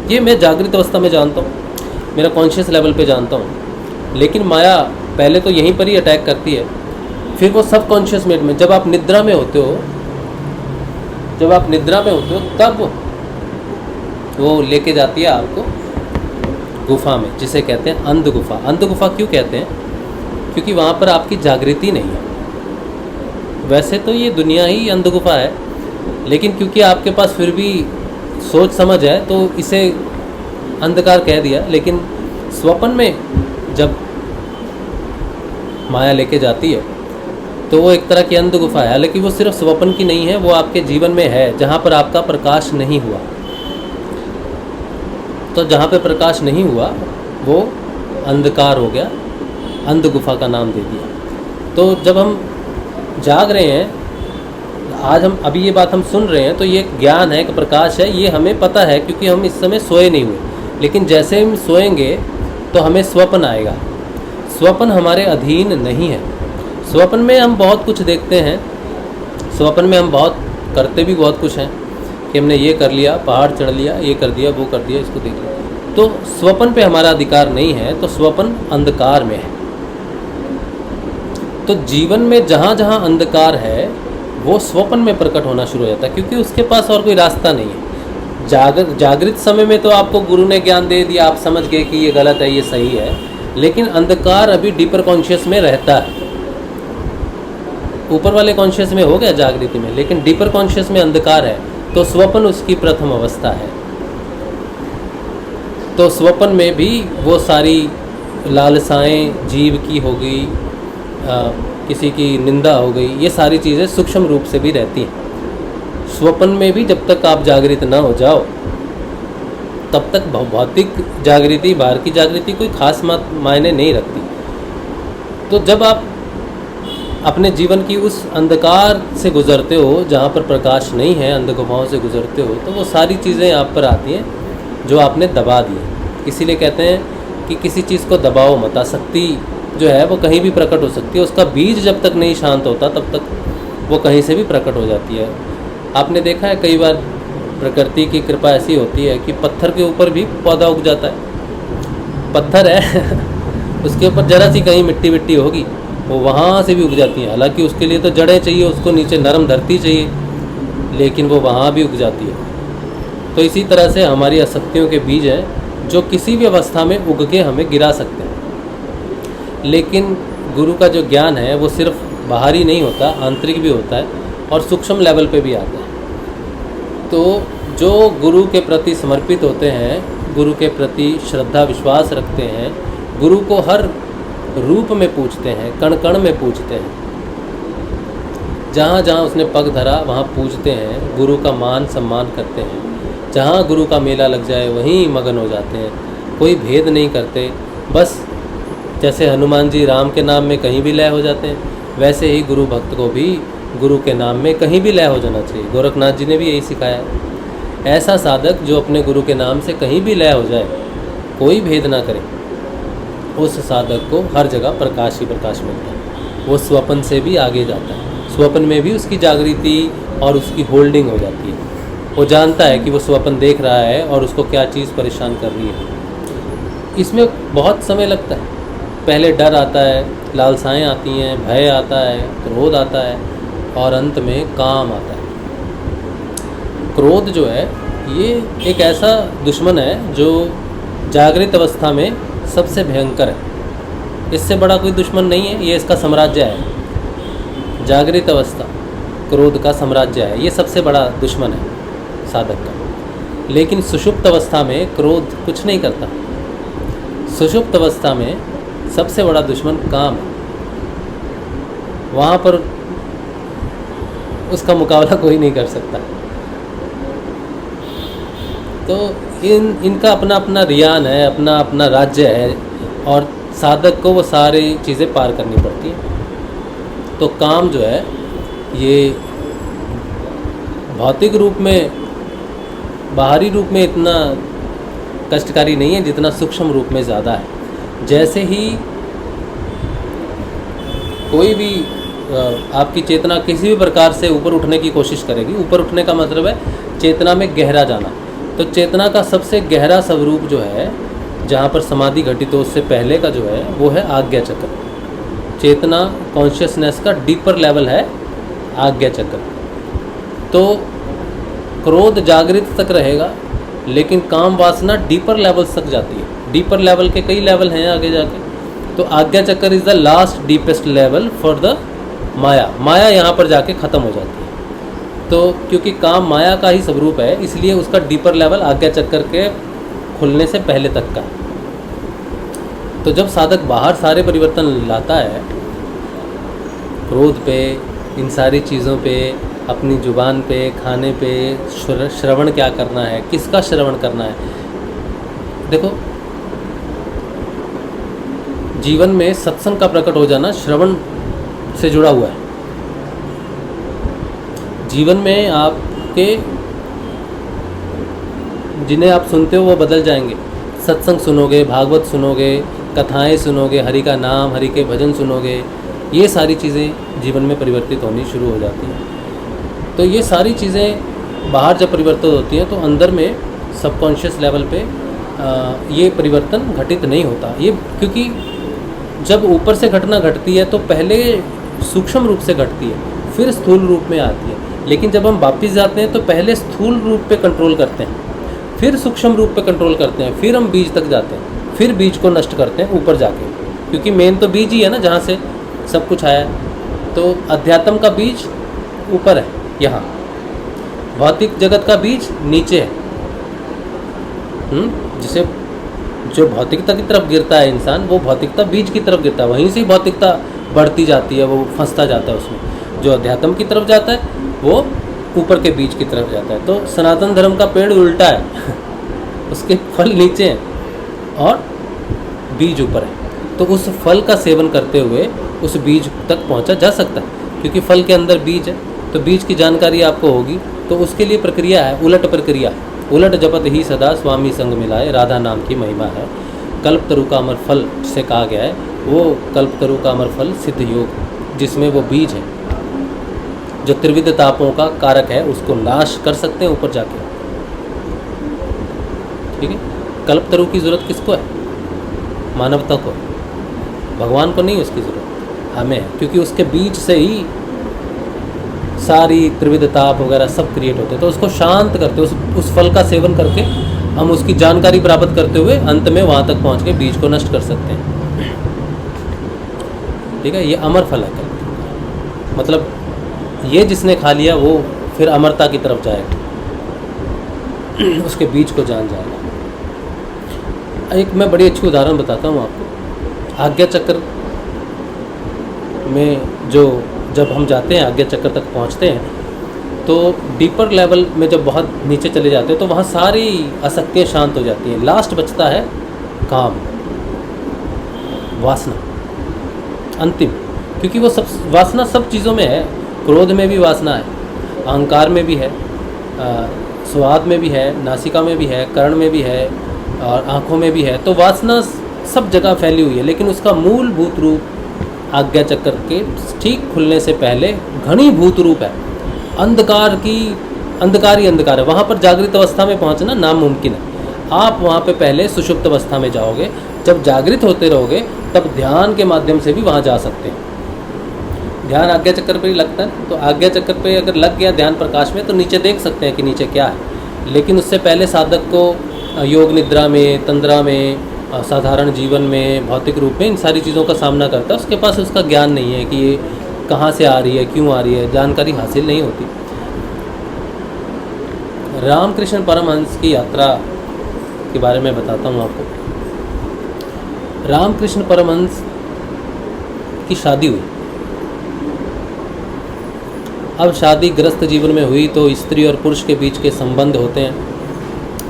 ये मैं जागृत अवस्था में जानता हूँ। मेरा कॉन्शियस लेवल पे जानता हूँ। लेकिन माया पहले तो यहीं पर ही अटैक करती है, फिर वो सब कॉन्शियस में जब आप निद्रा में होते हो, तब वो लेके जाती है आपको गुफा में, जिसे कहते हैं अंध गुफा। अंध गुफा क्यों कहते हैं? क्योंकि वहाँ पर आपकी जागृति नहीं है। वैसे तो ये दुनिया ही अंध गुफा है, लेकिन क्योंकि आपके पास फिर भी सोच समझ है तो इसे अंधकार कह दिया। लेकिन स्वप्न में जब माया लेके जाती है तो वो एक तरह की अंध गुफा है, हालांकि वो सिर्फ स्वप्न की नहीं है, वो आपके जीवन में है जहाँ पर आपका प्रकाश नहीं हुआ। तो जहाँ पे प्रकाश नहीं हुआ वो अंधकार हो गया, अंध गुफा का नाम दे दिया। तो जब हम जाग रहे हैं, आज हम अभी ये बात हम सुन रहे हैं, तो ये ज्ञान है कि प्रकाश है, ये हमें पता है क्योंकि हम इस समय सोए नहीं हुए। लेकिन जैसे हम सोएंगे तो हमें स्वप्न आएगा। स्वप्न हमारे अधीन नहीं है। स्वप्न में हम बहुत कुछ देखते हैं, स्वप्न में हम बहुत करते भी बहुत कुछ हैं कि हमने ये कर लिया, पहाड़ चढ़ लिया, ये कर दिया, वो कर दिया, इसको देख लिया। तो स्वप्न पे हमारा अधिकार नहीं है, तो स्वप्न अंधकार में है। तो जीवन में जहाँ जहाँ अंधकार है वो स्वप्न में प्रकट होना शुरू हो जाता है, क्योंकि उसके पास और कोई रास्ता नहीं है। जागृत समय में तो आपको गुरु ने ज्ञान दे दिया, आप समझ गए कि ये गलत है, ये सही है। लेकिन अंधकार अभी डीपर कॉन्शियस में रहता है। ऊपर वाले कॉन्शियस में हो गया जागृति में, लेकिन डीपर कॉन्शियस में अंधकार है। तो स्वप्न उसकी प्रथम अवस्था है। तो स्वप्न में भी वो सारी लालसाएं जीव की हो गई, किसी की निंदा हो गई, ये सारी चीज़ें सूक्ष्म रूप से भी रहती हैं। स्वप्न में भी जब तक आप जागृत ना हो जाओ तब तक भौतिक जागृति, बाहर की जागृति कोई खास मायने नहीं रखती। तो जब आप अपने जीवन की उस अंधकार से गुजरते हो जहाँ पर प्रकाश नहीं है, अंध गुफाओं से गुजरते हो, तो वो सारी चीज़ें आप पर आती हैं जो आपने दबा दी। इसीलिए कहते हैं कि किसी चीज़ को दबाओ मत। आसक्ति जो है वो कहीं भी प्रकट हो सकती है, उसका बीज जब तक नहीं शांत होता तब तक वो कहीं से भी प्रकट हो जाती है। आपने देखा है कई बार प्रकृति की कृपा ऐसी होती है कि पत्थर के ऊपर भी पौधा उग जाता है। पत्थर है उसके ऊपर जरा सी कहीं मिट्टी विट्टी होगी, वो वहाँ से भी उग जाती हैं। हालांकि उसके लिए तो जड़ें चाहिए, उसको नीचे नरम धरती चाहिए, लेकिन वो वहाँ भी उग जाती है। तो इसी तरह से हमारी आसक्तियों के बीज हैं जो किसी भी अवस्था में उग के हमें गिरा सकते हैं। लेकिन गुरु का जो ज्ञान है वो सिर्फ बाहरी नहीं होता, आंतरिक भी होता है और सूक्ष्म लेवल पे भी आता है। तो जो गुरु के प्रति समर्पित होते हैं, गुरु के प्रति श्रद्धा विश्वास रखते हैं, गुरु को हर रूप में पूजते हैं, कण कण में पूजते हैं, जहाँ जहाँ उसने पग धरा वहाँ पूजते हैं, गुरु का मान सम्मान करते हैं। जहाँ गुरु का मेला लग जाए वहीं मगन हो जाते हैं, कोई भेद नहीं करते। बस जैसे हनुमान जी राम के नाम में कहीं भी लय हो जाते हैं, वैसे ही गुरु भक्त को भी गुरु के नाम में कहीं भी लय हो जाना चाहिए। गोरखनाथ जी ने भी यही सिखाया है। ऐसा साधक जो अपने गुरु के नाम से कहीं भी लय हो जाए, कोई भेद ना करे, उस साधक को हर जगह प्रकाश ही प्रकाश मिलता है। वो स्वप्न से भी आगे जाता है, स्वप्न में भी उसकी जागृति और उसकी होल्डिंग हो जाती है। वो जानता है कि वो स्वप्न देख रहा है और उसको क्या चीज़ परेशान कर रही है। इसमें बहुत समय लगता है। पहले डर आता है, लालसाएं आती हैं, भय आता है, क्रोध आता है और अंत में काम आता है। क्रोध जो है ये एक ऐसा दुश्मन है जो जागृत अवस्था में सबसे भयंकर है। इससे बड़ा कोई दुश्मन नहीं है, ये इसका साम्राज्य है। जागृत अवस्था क्रोध का साम्राज्य है, ये सबसे बड़ा दुश्मन है साधक का। लेकिन सुषुप्त अवस्था में क्रोध कुछ नहीं करता। सुषुप्त अवस्था में सबसे बड़ा दुश्मन काम है। वहाँ पर उसका मुकाबला कोई नहीं कर सकता। तो इनका अपना अपना रियान है, अपना अपना राज्य है और साधक को वो सारी चीज़ें पार करनी पड़ती हैं। तो काम जो है ये भौतिक रूप में, बाहरी रूप में इतना कष्टकारी नहीं है जितना सूक्ष्म रूप में ज़्यादा है। जैसे ही कोई भी आपकी चेतना किसी भी प्रकार से ऊपर उठने की कोशिश करेगी, ऊपर उठने का मतलब है चेतना में गहरा जाना। तो चेतना का सबसे गहरा स्वरूप जो है जहाँ पर समाधि घटित हो उससे पहले का जो है वो है आज्ञा चक्र। चेतना कॉन्शियसनेस का डीपर लेवल है आज्ञा चक्र। तो क्रोध जागृत तक रहेगा, लेकिन काम वासना डीपर लेवल्स तक जाती है। डीपर लेवल के कई लेवल हैं आगे जाके। तो Ajna chakra is the last deepest level for the maya. माया यहाँ पर जाके ख़त्म हो जाती है। तो क्योंकि काम माया का ही स्वरूप है, इसलिए उसका डीपर लेवल आज्ञा चक्र के खुलने से पहले तक का। तो जब साधक बाहर सारे परिवर्तन लाता है, क्रोध पे, इन सारी चीज़ों पे, अपनी जुबान पे, खाने पे, श्रवण क्या करना है, किसका श्रवण करना है। देखो, जीवन में सत्संग का प्रकट हो जाना श्रवण से जुड़ा हुआ है। जीवन में आपके जिन्हें आप सुनते हो वो बदल जाएंगे। सत्संग सुनोगे, भागवत सुनोगे, कथाएं सुनोगे, हरि का नाम, हरि के भजन सुनोगे, ये सारी चीज़ें जीवन में परिवर्तित होनी शुरू हो जाती हैं। तो ये सारी चीज़ें बाहर जब परिवर्तित होती हैं तो अंदर में सबकॉन्शियस लेवल पे ये परिवर्तन घटित नहीं होता। ये क्योंकि जब ऊपर से घटना घटती है तो पहले सूक्ष्म रूप से घटती है, फिर स्थूल रूप में आती है। लेकिन जब हम वापस जाते हैं तो पहले स्थूल रूप पे कंट्रोल करते हैं, फिर सूक्ष्म रूप पे कंट्रोल करते हैं, फिर हम बीज तक जाते हैं, फिर बीज को नष्ट करते हैं ऊपर जाके, क्योंकि मेन तो बीज ही है ना जहाँ से सब कुछ आया है। तो अध्यात्म का बीज ऊपर है यहाँ, भौतिक जगत का बीज नीचे है। जिसे जो भौतिकता की तरफ गिरता है इंसान, वो भौतिकता बीज की तरफ गिरता है, वहीं से भौतिकता बढ़ती जाती है, वो फंसता जाता है उसमें। जो अध्यात्म की तरफ जाता है वो ऊपर के बीज की तरफ जाता है। तो सनातन धर्म का पेड़ उल्टा है उसके फल नीचे हैं और बीज ऊपर है। तो उस फल का सेवन करते हुए उस बीज तक पहुंचा जा सकता है, क्योंकि फल के अंदर बीज है। तो बीज की जानकारी आपको होगी, तो उसके लिए प्रक्रिया है, उलट प्रक्रिया। उलट जपत ही सदा स्वामी संग मिलाए, राधा नाम की महिमा है। कल्प तरु का अमर फल से कहा गया है, वो कल्प तरु का अमर फल सिद्ध योग, जिसमें वो बीज है जो त्रिविध तापों का कारक है, उसको नाश कर सकते हैं ऊपर जाके। ठीक है, कल्प तरु की जरूरत किसको है? मानवता को, भगवान को नहीं उसकी जरूरत, हमें है, क्योंकि उसके बीज से ही सारी त्रिविध ताप वगैरह सब क्रिएट होते हैं। तो उसको शांत करते, उस फल का सेवन करके हम उसकी जानकारी प्राप्त करते हुए अंत में वहाँ तक पहुँच के बीज को नष्ट कर सकते हैं। ठीक है, ये अमर फल है कल्प। मतलब ये जिसने खा लिया वो फिर अमरता की तरफ जाएगा, उसके बीज को जान जाएगा। एक मैं बड़ी अच्छी उदाहरण बताता हूँ आपको। आज्ञा चक्र में जब हम जाते हैं, आज्ञा चक्र तक पहुँचते हैं, तो डीपर लेवल में जब बहुत नीचे चले जाते हैं तो वहाँ सारी आसक्तियाँ शांत हो जाती हैं। लास्ट बचता है काम, वासना, अंतिम। क्योंकि वो सब वासना सब चीज़ों में है। क्रोध में भी वासना है, अहंकार में भी है, स्वाद में भी है, नासिका में भी है, कर्ण में भी है और आँखों में भी है। तो वासना सब जगह फैली हुई है, लेकिन उसका मूलभूत रूप आज्ञा चक्र के ठीक खुलने से पहले घनीभूत रूप है। अंधकार ही अंधकार है। वहाँ पर जागृत अवस्था में पहुँचना नामुमकिन है। आप वहाँ पे पहले सुषुप्त अवस्था में जाओगे, जब जागृत होते रहोगे तब ध्यान के माध्यम से भी वहाँ जा सकते हैं। ध्यान आज्ञा चक्र पर ही लगता है, तो आज्ञा चक्र पे अगर लग गया ध्यान प्रकाश में तो नीचे देख सकते हैं कि नीचे क्या है। लेकिन उससे पहले साधक को योग निद्रा में, तंद्रा में, साधारण जीवन में, भौतिक रूप में इन सारी चीज़ों का सामना करता है। उसके पास उसका ज्ञान नहीं है कि ये कहाँ से आ रही है, क्यों आ रही है, जानकारी हासिल नहीं होती। रामकृष्ण परमहंस की यात्रा के बारे में बताता हूँ आपको। रामकृष्ण परमहंस की शादी हुई। अब शादी ग्रस्त जीवन में हुई तो स्त्री और पुरुष के बीच के संबंध होते हैं,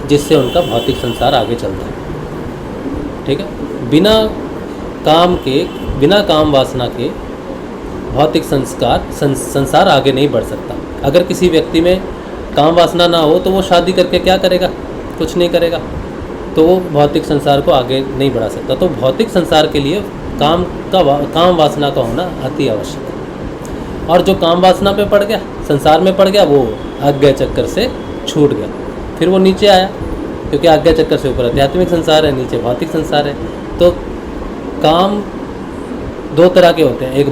जिससे उनका भौतिक संसार आगे चलता है। ठीक है, बिना काम वासना के भौतिक संसार आगे नहीं बढ़ सकता। अगर किसी व्यक्ति में काम वासना ना हो तो वो शादी करके क्या करेगा? कुछ नहीं करेगा, तो वो भौतिक संसार को आगे नहीं बढ़ा सकता। तो भौतिक संसार के लिए काम वासना का होना अति आवश्यक है। और जो काम वासना पे पड़ गया, संसार में पड़ गया, वो आज्ञा चक्कर से छूट गया, फिर वो नीचे आया। क्योंकि आज्ञा चक्र से ऊपर आध्यात्मिक संसार है, नीचे भौतिक संसार है। तो काम दो तरह के होते हैं, एक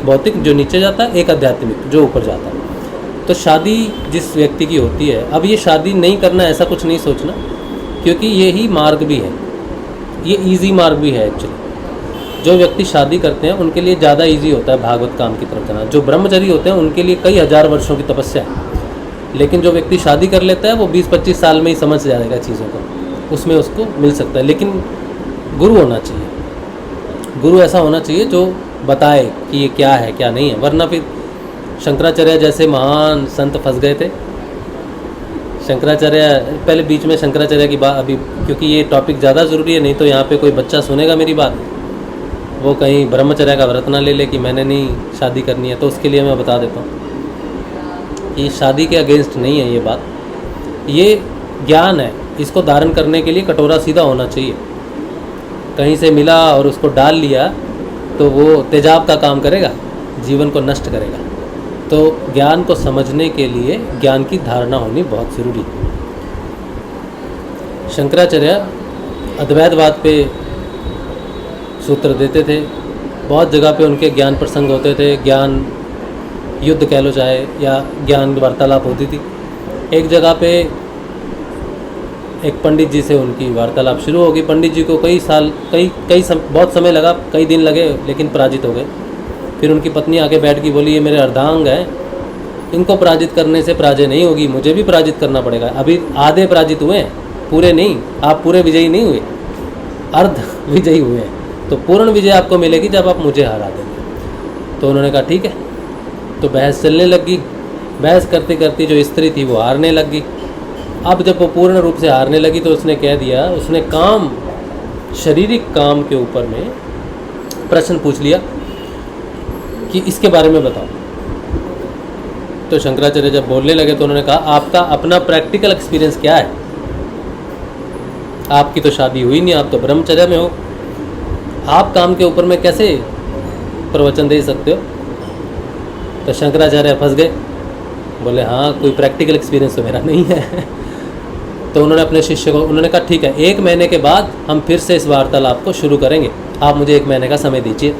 भौतिक जो नीचे जाता है, एक आध्यात्मिक जो ऊपर जाता है। तो शादी जिस व्यक्ति की होती है, अब ये शादी नहीं करना ऐसा कुछ नहीं सोचना, क्योंकि ये ही मार्ग भी है, ये इजी मार्ग भी है एक्चुअली। जो व्यक्ति शादी करते हैं उनके लिए ज़्यादा इजी होता है भागवत काम की तरफ जाना। जो ब्रह्मचारी होते हैं उनके लिए कई हज़ार वर्षों की तपस्या है, लेकिन जो व्यक्ति शादी कर लेता है वो 20-25 साल में ही समझ जाएगा चीज़ों को, उसमें उसको मिल सकता है। लेकिन गुरु होना चाहिए, गुरु ऐसा होना चाहिए जो बताए कि ये क्या है क्या नहीं है, वरना फिर शंकराचार्य जैसे महान संत फंस गए थे। शंकराचार्य, पहले बीच में शंकराचार्य की बात अभी, क्योंकि ये टॉपिक ज़्यादा ज़रूरी है, नहीं तो यहाँ पे कोई बच्चा सुनेगा मेरी बात, वो कहीं ब्रह्मचर्य का व्रत ना ले ले कि मैंने नहीं शादी करनी है। तो उसके लिए मैं बता देता हूँ कि शादी के अगेंस्ट नहीं है ये बात, ये ज्ञान है, इसको धारण करने के लिए कटोरा सीधा होना चाहिए। कहीं से मिला और उसको डाल लिया तो वो तेजाब का काम करेगा, जीवन को नष्ट करेगा। तो ज्ञान को समझने के लिए ज्ञान की धारणा होनी बहुत ज़रूरी है। शंकराचार्य अद्वैतवाद पे सूत्र देते थे, बहुत जगह पे उनके ज्ञान प्रसंग होते थे, ज्ञान युद्ध कह लो चाहे, या ज्ञान वार्तालाप होती थी। एक जगह पे एक पंडित जी से उनकी वार्तालाप शुरू होगी। पंडित जी को बहुत समय लगा, कई दिन लगे, लेकिन पराजित हो गए। फिर उनकी पत्नी आके बैठ गई, बोली ये मेरे अर्धांग हैं, इनको पराजित करने से पराजय नहीं होगी, मुझे भी पराजित करना पड़ेगा। अभी आधे पराजित हुए हैं, पूरे नहीं, आप पूरे विजयी नहीं हुए, अर्ध विजयी हुए हैं। तो पूर्ण विजय आपको मिलेगी जब आप मुझे हरा देंगे। तो उन्होंने कहा ठीक है। तो बहस चलने लगी, बहस करते करते जो स्त्री थी वो हारने लग गई। अब जब वो पूर्ण रूप से हारने लगी तो उसने कह दिया, उसने काम, शारीरिक काम के ऊपर में प्रश्न पूछ लिया कि इसके बारे में बताओ। तो शंकराचार्य जब बोलने लगे तो उन्होंने कहा आपका अपना प्रैक्टिकल एक्सपीरियंस क्या है? आपकी तो शादी हुई नहीं, आप तो ब्रह्मचर्य में हो, आप काम के ऊपर में कैसे प्रवचन दे सकते हो? तो शंकराचार्य फंस गए, बोले हाँ कोई प्रैक्टिकल एक्सपीरियंस तो मेरा नहीं है। तो उन्होंने अपने शिष्य को, उन्होंने कहा ठीक है, 1 महीने के बाद हम फिर से इस वार्तालाप को शुरू करेंगे, आप मुझे 1 महीने का समय दीजिए।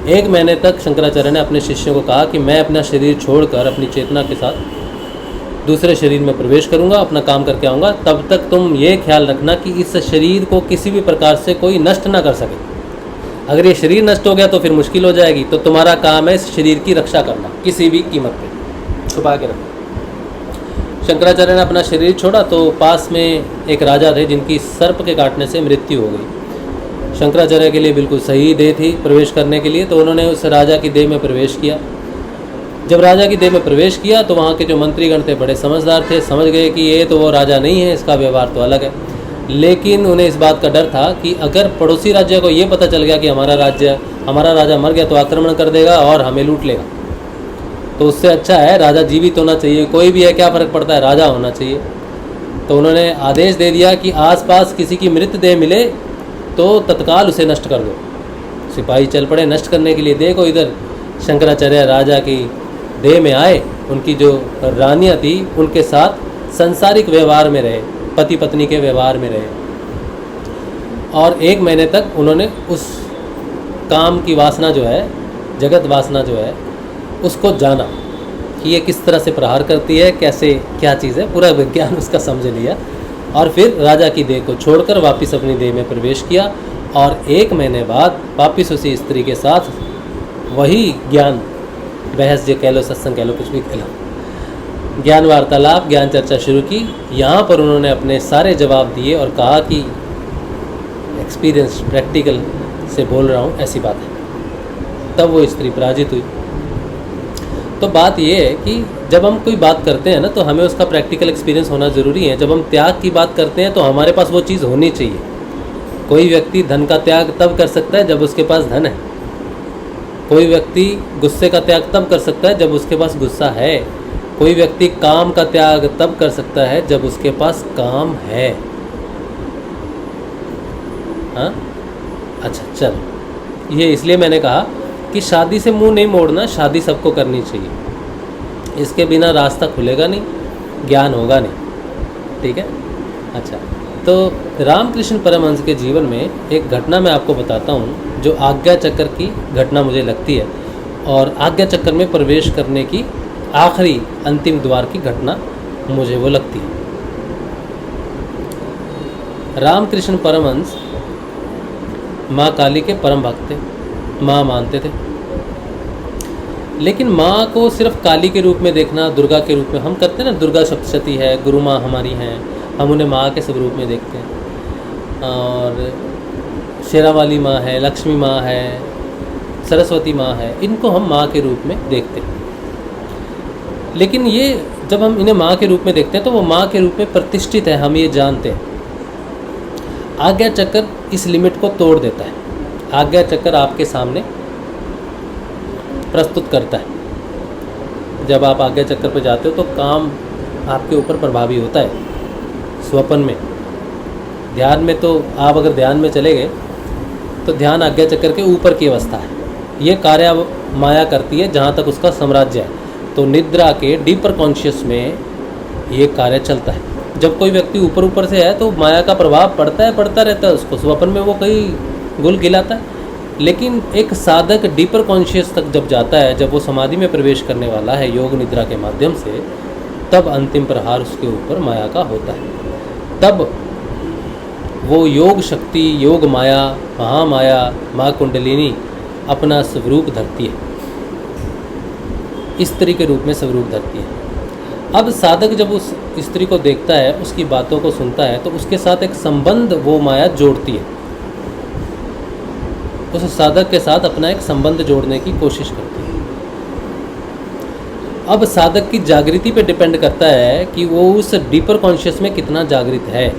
1 महीने तक शंकराचार्य ने अपने शिष्य को कहा कि मैं अपना शरीर छोड़कर अपनी चेतना के साथ दूसरे शरीर में प्रवेश करूंगा, अपना काम करके आऊँगा। तब तक तुम ये ख्याल रखना कि इस शरीर को किसी भी प्रकार से कोई नष्ट ना कर सके। अगर ये शरीर नष्ट हो गया तो फिर मुश्किल हो जाएगी। तो तुम्हारा काम है इस शरीर की रक्षा करना, किसी भी कीमत पे छुपा के रखना। शंकराचार्य ने अपना शरीर छोड़ा तो पास में एक राजा थे जिनकी सर्प के काटने से मृत्यु हो गई। शंकराचार्य के लिए बिल्कुल सही देह थी प्रवेश करने के लिए, तो उन्होंने उस राजा की देह में प्रवेश किया। जब राजा की देह में प्रवेश किया तो वहाँ के जो मंत्रीगण थे बड़े समझदार थे, समझ गए कि ये तो वो राजा नहीं है, इसका व्यवहार तो अलग है। लेकिन उन्हें इस बात का डर था कि अगर पड़ोसी राज्य को ये पता चल गया कि हमारा राजा मर गया तो आक्रमण कर देगा और हमें लूट लेगा। तो उससे अच्छा है राजा जीवित होना चाहिए, कोई भी है क्या फ़र्क पड़ता है, राजा होना चाहिए। तो उन्होंने आदेश दे दिया कि आसपास किसी की मृत देह मिले तो तत्काल उसे नष्ट कर दो। सिपाही चल पड़े नष्ट करने के लिए। देखो इधर शंकराचार्य राजा की देह में आए, उनकी जो रानियाँ थी उनके साथ संसारिक व्यवहार में रहे, पति पत्नी के व्यवहार में रहे, और 1 महीने तक उन्होंने उस काम की वासना जो है, जगत वासना जो है, उसको जाना कि ये किस तरह से प्रहार करती है, कैसे क्या चीज़ है, पूरा विज्ञान उसका समझ लिया। और फिर राजा की देह को छोड़कर वापस अपनी देह में प्रवेश किया और 1 महीने बाद वापस उसी स्त्री के साथ वही ज्ञान, बहस जो कह लो, सत्संग कह लो, कुछ भी कह लो, ज्ञान वार्तालाप, ज्ञान चर्चा शुरू की। यहाँ पर उन्होंने अपने सारे जवाब दिए और कहा कि एक्सपीरियंस प्रैक्टिकल से बोल रहा हूँ, ऐसी बात है। तब वो स्त्री पराजित हुई। तो बात ये है कि जब हम कोई बात करते हैं ना तो हमें उसका प्रैक्टिकल एक्सपीरियंस होना ज़रूरी है। जब हम त्याग की बात करते हैं तो हमारे पास वो चीज़ होनी चाहिए। कोई व्यक्ति धन का त्याग तब कर सकता है जब उसके पास धन है, कोई व्यक्ति गुस्से का त्याग तब कर सकता है जब उसके पास गुस्सा है, कोई व्यक्ति काम का त्याग तब कर सकता है जब उसके पास काम है। हाँ अच्छा, चलो, ये इसलिए मैंने कहा कि शादी से मुंह नहीं मोड़ना, शादी सबको करनी चाहिए। इसके बिना रास्ता खुलेगा नहीं, ज्ञान होगा नहीं। ठीक है, अच्छा, तो रामकृष्ण परमहंस के जीवन में एक घटना मैं आपको बताता हूँ जो आज्ञा चक्र की घटना मुझे लगती है, और आज्ञा चक्र में प्रवेश करने की आखिरी अंतिम द्वार की घटना मुझे वो लगती है। रामकृष्ण परमहंस माँ काली के परम भक्त थे, माँ मानते थे, लेकिन माँ को सिर्फ काली के रूप में देखना, दुर्गा के रूप में हम करते हैं ना, दुर्गा सप्तशती है, गुरु माँ हमारी हैं, हम उन्हें माँ के स्वरूप में देखते हैं। और शेरावाली माँ है, लक्ष्मी माँ है, सरस्वती माँ है, इनको हम माँ के रूप में देखते हैं। लेकिन ये जब हम इन्हें माँ के रूप में देखते हैं तो वो माँ के रूप में प्रतिष्ठित है, हम ये जानते हैं। आज्ञा चक्र इस लिमिट को तोड़ देता है। आज्ञा चक्र आपके सामने प्रस्तुत करता है। जब आप आज्ञा चक्र पर जाते हो तो काम आपके ऊपर प्रभावी होता है। स्वप्न में, ध्यान में तो आप अगर ध्यान में चले गए तो ध्यान आज्ञा चक्र के ऊपर की अवस्था है। ये कार्य माया करती है जहाँ तक उसका साम्राज्य है। तो निद्रा के डीपर कॉन्शियस में ये कार्य चलता है। जब कोई व्यक्ति ऊपर ऊपर से है तो माया का प्रभाव पड़ता रहता है उसको, स्वप्न में वो कई गुल खिलाता है। लेकिन एक साधक डीपर कॉन्शियस तक जब जाता है, जब वो समाधि में प्रवेश करने वाला है योग निद्रा के माध्यम से, तब अंतिम प्रहार उसके ऊपर माया का होता है। तब वो योग शक्ति, योग माया, महामाया, माँ कुंडलिनी अपना स्वरूप धरती है, स्त्री के रूप में स्वरूप धरती है। अब साधक जब उस स्त्री को देखता है, उसकी बातों को सुनता है, तो उसके साथ एक संबंध वो माया जोड़ती है। उस साधक के साथ अपना एक संबंध जोड़ने की कोशिश करती है। अब साधक की जागृति पे डिपेंड करता है कि वो उस डीपर कॉन्शियस में कितना जागृत है।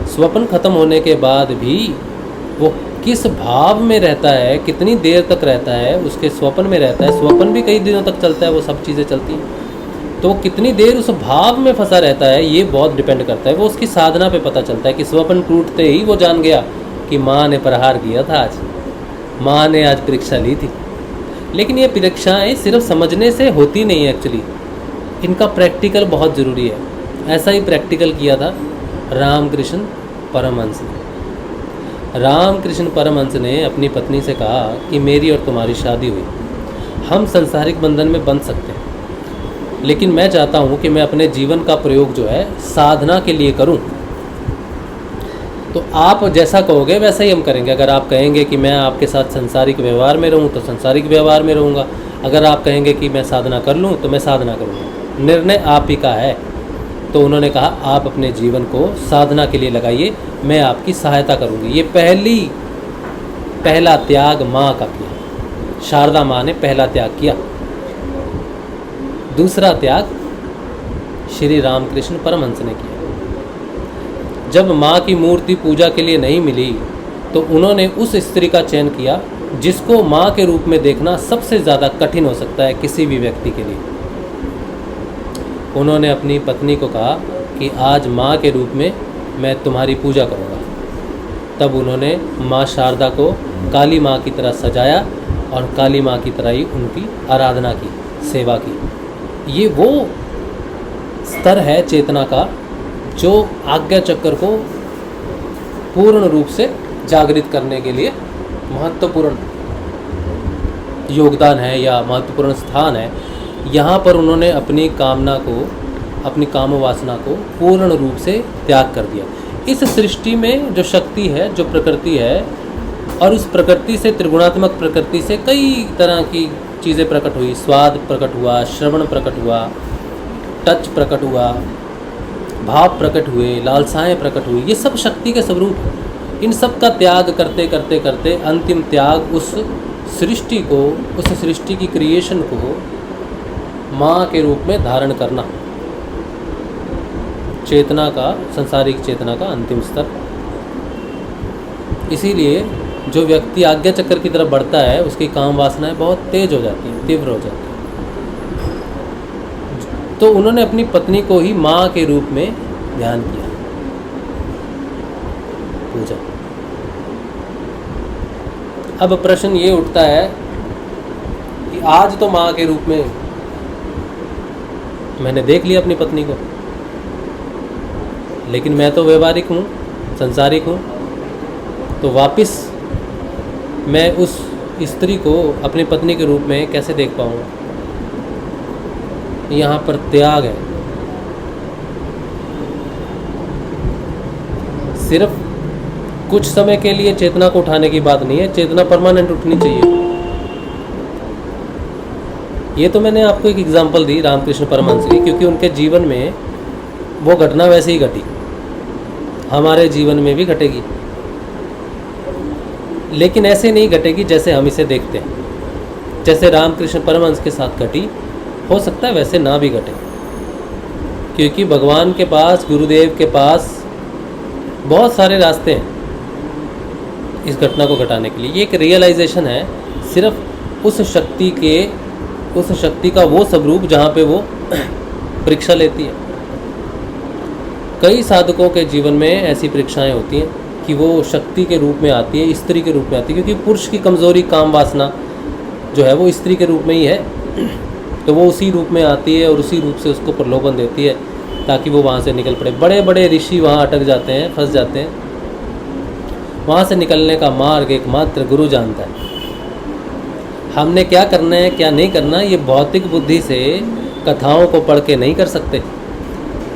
स्वप्न खत्म होने के बाद भी वो किस भाव में रहता है, कितनी देर तक रहता है, उसके स्वप्न में रहता है। स्वप्न भी कई दिनों तक चलता है, वो सब चीज़ें चलती हैं। तो कितनी देर उस भाव में फंसा रहता है, ये बहुत डिपेंड करता है। वो उसकी साधना पे पता चलता है कि स्वप्न टूटते ही वो जान गया कि माँ ने प्रहार किया था, आज माँ ने आज परीक्षा ली थी। लेकिन ये परीक्षाएँ सिर्फ समझने से होती नहीं है, एक्चुअली इनका प्रैक्टिकल बहुत ज़रूरी है। ऐसा ही प्रैक्टिकल किया था रामकृष्ण परमहंस ने। रामकृष्ण परमहंस ने अपनी पत्नी से कहा कि मेरी और तुम्हारी शादी हुई, हम सांसारिक बंधन में बंध सकते हैं, लेकिन मैं चाहता हूँ कि मैं अपने जीवन का प्रयोग जो है साधना के लिए करूँ। तो आप जैसा कहोगे वैसा ही हम करेंगे। अगर आप कहेंगे कि मैं आपके साथ सांसारिक व्यवहार में रहूँ तो सांसारिक व्यवहार में रहूँगा, अगर आप कहेंगे कि मैं साधना कर लूँ तो मैं साधना करूँगा, निर्णय आप ही का है। तो उन्होंने कहा आप अपने जीवन को साधना के लिए लगाइए, मैं आपकी सहायता करूँगी। ये पहला त्याग माँ का किया, शारदा माँ ने पहला त्याग किया। दूसरा त्याग श्री रामकृष्ण परमहंस ने किया। जब माँ की मूर्ति पूजा के लिए नहीं मिली तो उन्होंने उस स्त्री का चयन किया जिसको माँ के रूप में देखना सबसे ज़्यादा कठिन हो सकता है किसी भी व्यक्ति के लिए। उन्होंने अपनी पत्नी को कहा कि आज माँ के रूप में मैं तुम्हारी पूजा करूँगा। तब उन्होंने माँ शारदा को काली माँ की तरह सजाया और काली माँ की तरह ही उनकी आराधना की, सेवा की। ये वो स्तर है चेतना का जो आज्ञा चक्र को पूर्ण रूप से जागृत करने के लिए महत्वपूर्ण योगदान है या महत्वपूर्ण स्थान है। यहाँ पर उन्होंने अपनी कामना को, अपनी काम वासना को पूर्ण रूप से त्याग कर दिया। इस सृष्टि में जो शक्ति है, जो प्रकृति है, और उस प्रकृति से, त्रिगुणात्मक प्रकृति से कई तरह की चीज़ें प्रकट हुई। स्वाद प्रकट हुआ, श्रवण प्रकट हुआ, टच प्रकट हुआ, भाव प्रकट हुए, लालसाएं प्रकट हुई। ये सब शक्ति के स्वरूप। इन सब का त्याग करते करते करते अंतिम त्याग उस सृष्टि को, उस सृष्टि की क्रिएशन को माँ के रूप में धारण करना, चेतना का, संसारिक चेतना का अंतिम स्तर। इसीलिए जो व्यक्ति आज्ञा चक्र की तरफ बढ़ता है उसकी काम वासनाएं बहुत तेज हो जाती हैं, तीव्र हो जाती हैं। तो उन्होंने अपनी पत्नी को ही माँ के रूप में ध्यान किया, पूजा। अब प्रश्न ये उठता है कि आज तो माँ के रूप में मैंने देख लिया अपनी पत्नी को, लेकिन मैं तो व्यवहारिक हूँ, संसारिक हूँ, तो वापस मैं उस स्त्री को अपनी पत्नी के रूप में कैसे देख पाऊँगा? यहाँ पर त्याग है। सिर्फ कुछ समय के लिए चेतना को उठाने की बात नहीं है, चेतना परमानेंट उठनी चाहिए। ये तो मैंने आपको एक एग्जांपल दी रामकृष्ण परमहंस की, क्योंकि उनके जीवन में वो घटना वैसे ही घटी, हमारे जीवन में भी घटेगी, लेकिन ऐसे नहीं घटेगी जैसे हम इसे देखते हैं। जैसे रामकृष्ण परमहंस के साथ घटी, हो सकता है वैसे ना भी घटे, क्योंकि भगवान के पास, गुरुदेव के पास बहुत सारे रास्ते हैं इस घटना को घटाने के लिए। ये एक रियलाइजेशन है सिर्फ उस शक्ति का वो स्वरूप जहाँ पे वो परीक्षा लेती है। कई साधकों के जीवन में ऐसी परीक्षाएं होती हैं कि वो शक्ति के रूप में आती है, स्त्री के रूप में आती है, क्योंकि पुरुष की कमज़ोरी काम वासना जो है वो स्त्री के रूप में ही है, तो वो उसी रूप में आती है और उसी रूप से उसको प्रलोभन देती है ताकि वो वहाँ से निकल पड़े। बड़े बड़े ऋषि वहाँ अटक जाते हैं, फंस जाते हैं। वहाँ से निकलने का मार्ग एकमात्र गुरु जानता है। हमने क्या करना है, क्या नहीं करना, ये भौतिक बुद्धि से कथाओं को पढ़ के नहीं कर सकते।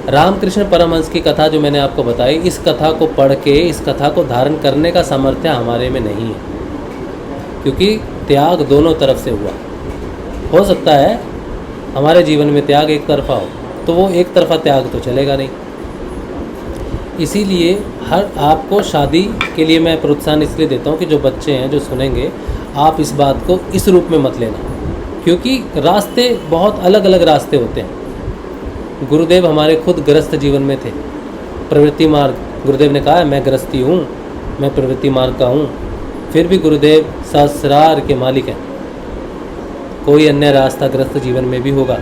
रामकृष्ण परमहंस की कथा जो मैंने आपको बताई, इस कथा को पढ़ के इस कथा को धारण करने का सामर्थ्य हमारे में नहीं है, क्योंकि त्याग दोनों तरफ से हुआ। हो सकता है हमारे जीवन में त्याग एक तरफा हो, तो वो एक तरफा त्याग तो चलेगा नहीं। इसीलिए आपको शादी के लिए मैं प्रोत्साहन इसलिए देता हूँ कि जो बच्चे हैं, जो सुनेंगे, आप इस बात को इस रूप में मत लेना, क्योंकि रास्ते बहुत अलग अलग रास्ते होते हैं। गुरुदेव हमारे खुद गृहस्थ जीवन में थे, प्रवृत्ति मार्ग। गुरुदेव ने कहा है मैं गृहस्थी हूँ, मैं प्रवृत्ति मार्ग का हूँ, फिर भी गुरुदेव सहस्रार के मालिक हैं। कोई अन्य रास्ता गृहस्थ जीवन में भी होगा,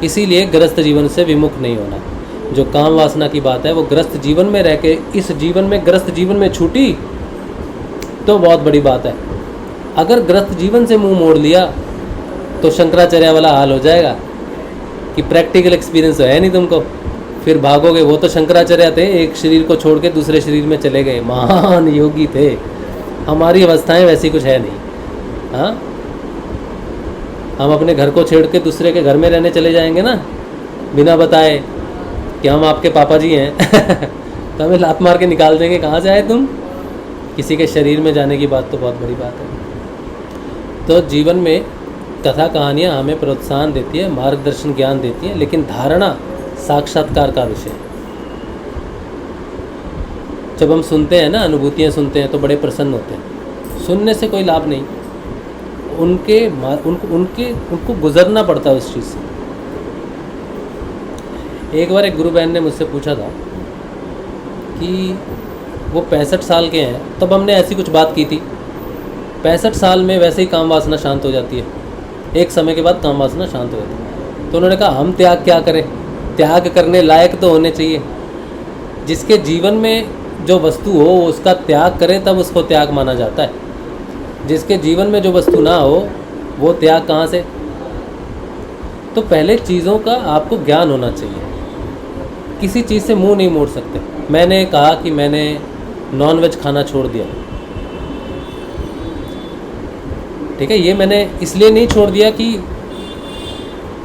इसीलिए गृहस्थ जीवन से विमुख नहीं होना। जो काम वासना की बात है वो गृहस्थ जीवन में रह के इस जीवन में, गृहस्थ जीवन में छूटी तो बहुत बड़ी बात है। अगर गृहस्थ जीवन से मुंह मोड़ लिया तो शंकराचार्य वाला हाल हो जाएगा कि प्रैक्टिकल एक्सपीरियंस है नहीं तुमको, फिर भागोगे। वो तो शंकराचार्य थे, एक शरीर को छोड़ के दूसरे शरीर में चले गए, महान योगी थे। हमारी अवस्थाएं वैसी कुछ है नहीं। हाँ, हम अपने घर को छेड़ के दूसरे के घर में रहने चले जाएंगे ना, बिना बताए कि हम आपके पापा जी हैं तो हमें लात मार के निकाल देंगे, कहाँ से आए तुम। किसी के शरीर में जाने की बात तो बहुत बड़ी बात है। तो जीवन में कथा कहानियाँ हमें प्रोत्साहन देती है, मार्गदर्शन ज्ञान देती है, लेकिन धारणा साक्षात्कार का विषय है। जब हम सुनते हैं ना, अनुभूतियाँ सुनते हैं तो बड़े प्रसन्न होते हैं। सुनने से कोई लाभ नहीं, उनको गुजरना पड़ता है उस चीज़ से। एक बार एक गुरु बहन ने मुझसे पूछा था कि वो 65 साल के हैं, तब हमने ऐसी कुछ बात की थी। 65 साल में वैसे ही काम वासना शांत हो जाती है, एक समय के बाद काम वासना शांत हो जाती है। तो उन्होंने कहा हम त्याग क्या करें, त्याग करने लायक तो होने चाहिए। जिसके जीवन में जो वस्तु हो उसका त्याग करे तब उसको त्याग माना जाता है। जिसके जीवन में जो वस्तु ना हो वो त्याग कहाँ से। तो पहले चीज़ों का आपको ज्ञान होना चाहिए, किसी चीज़ से मुंह नहीं मोड़ सकते। मैंने कहा कि मैंने नॉनवेज खाना छोड़ दिया, ठीक है, ये मैंने इसलिए नहीं छोड़ दिया कि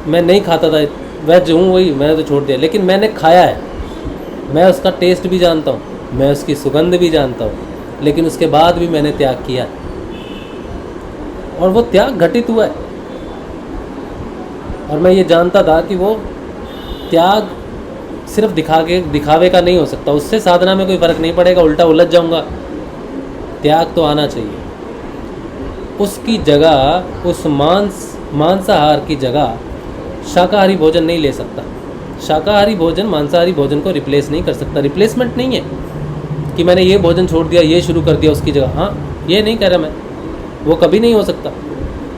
मैं नहीं खाता था, वेज हूँ वही, मैंने तो छोड़ दिया। लेकिन मैंने खाया है, मैं उसका टेस्ट भी जानता हूँ, मैं उसकी सुगंध भी जानता हूँ, लेकिन उसके बाद भी मैंने त्याग किया है और वो त्याग घटित हुआ है। और मैं ये जानता था कि वो त्याग सिर्फ दिखावे का नहीं हो सकता, उससे साधना में कोई फ़र्क नहीं पड़ेगा, उल्टा उलझ जाऊंगा। त्याग तो आना चाहिए। उसकी जगह, उस मांसाहार की जगह शाकाहारी भोजन नहीं ले सकता। शाकाहारी भोजन मांसाहारी भोजन को रिप्लेस नहीं कर सकता। रिप्लेसमेंट नहीं है कि मैंने ये भोजन छोड़ दिया, ये शुरू कर दिया उसकी जगह। हाँ, ये नहीं कह रहा मैं, वो कभी नहीं हो सकता।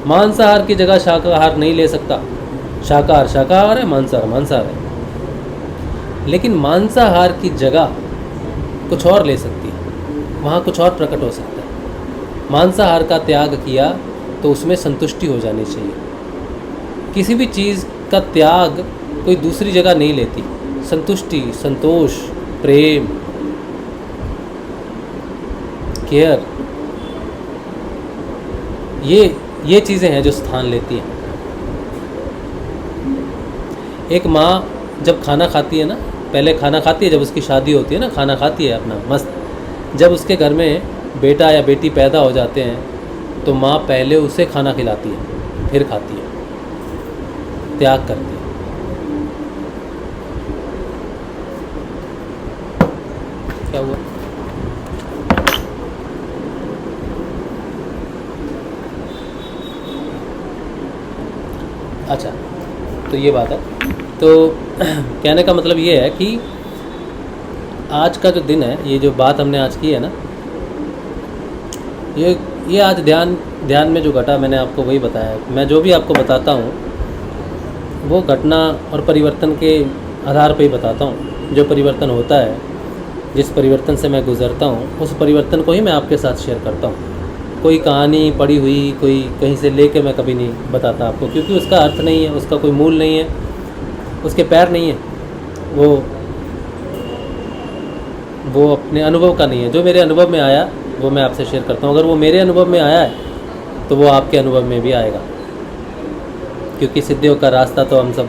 मांसाहार की जगह शाकाहार नहीं ले सकता। शाकाहार शाकाहार है, मांसाहार मांसाहार है। लेकिन मांसाहार की जगह कुछ और ले सकती है, वहाँ कुछ और प्रकट हो सकता है। मांसाहार का त्याग किया तो उसमें संतुष्टि हो जानी चाहिए। किसी भी चीज़ का त्याग कोई दूसरी जगह नहीं लेती। संतुष्टि, संतोष प्रेम, केयर, ये चीज़ें हैं जो स्थान लेती हैं। एक माँ जब खाना खाती है ना, पहले खाना खाती है, जब उसकी शादी होती है ना, खाना खाती है अपना मस्त। जब उसके घर में बेटा या बेटी पैदा हो जाते हैं तो माँ पहले उसे खाना खिलाती है, फिर खाती है, त्याग करती है। क्या हुआ? अच्छा, तो ये बात है। तो कहने का मतलब ये है कि आज का जो दिन है, ये जो बात हमने आज की है ना, ये आज ध्यान में जो घटा, मैंने आपको वही बताया। मैं जो भी आपको बताता हूँ वो घटना और परिवर्तन के आधार पर ही बताता हूँ। जो परिवर्तन होता है, जिस परिवर्तन से मैं गुज़रता हूँ, उस परिवर्तन को ही मैं आपके साथ शेयर करता हूँ। कोई कहानी पढ़ी हुई, कोई कहीं से लेके मैं कभी नहीं बताता आपको, क्योंकि उसका अर्थ नहीं है, उसका कोई मूल नहीं है, उसके पैर नहीं है, वो अपने अनुभव का नहीं है। जो मेरे अनुभव में आया वो मैं आपसे शेयर करता हूँ। अगर वो मेरे अनुभव में आया है तो वो आपके अनुभव में भी आएगा, क्योंकि सिद्धियों का रास्ता तो हम सब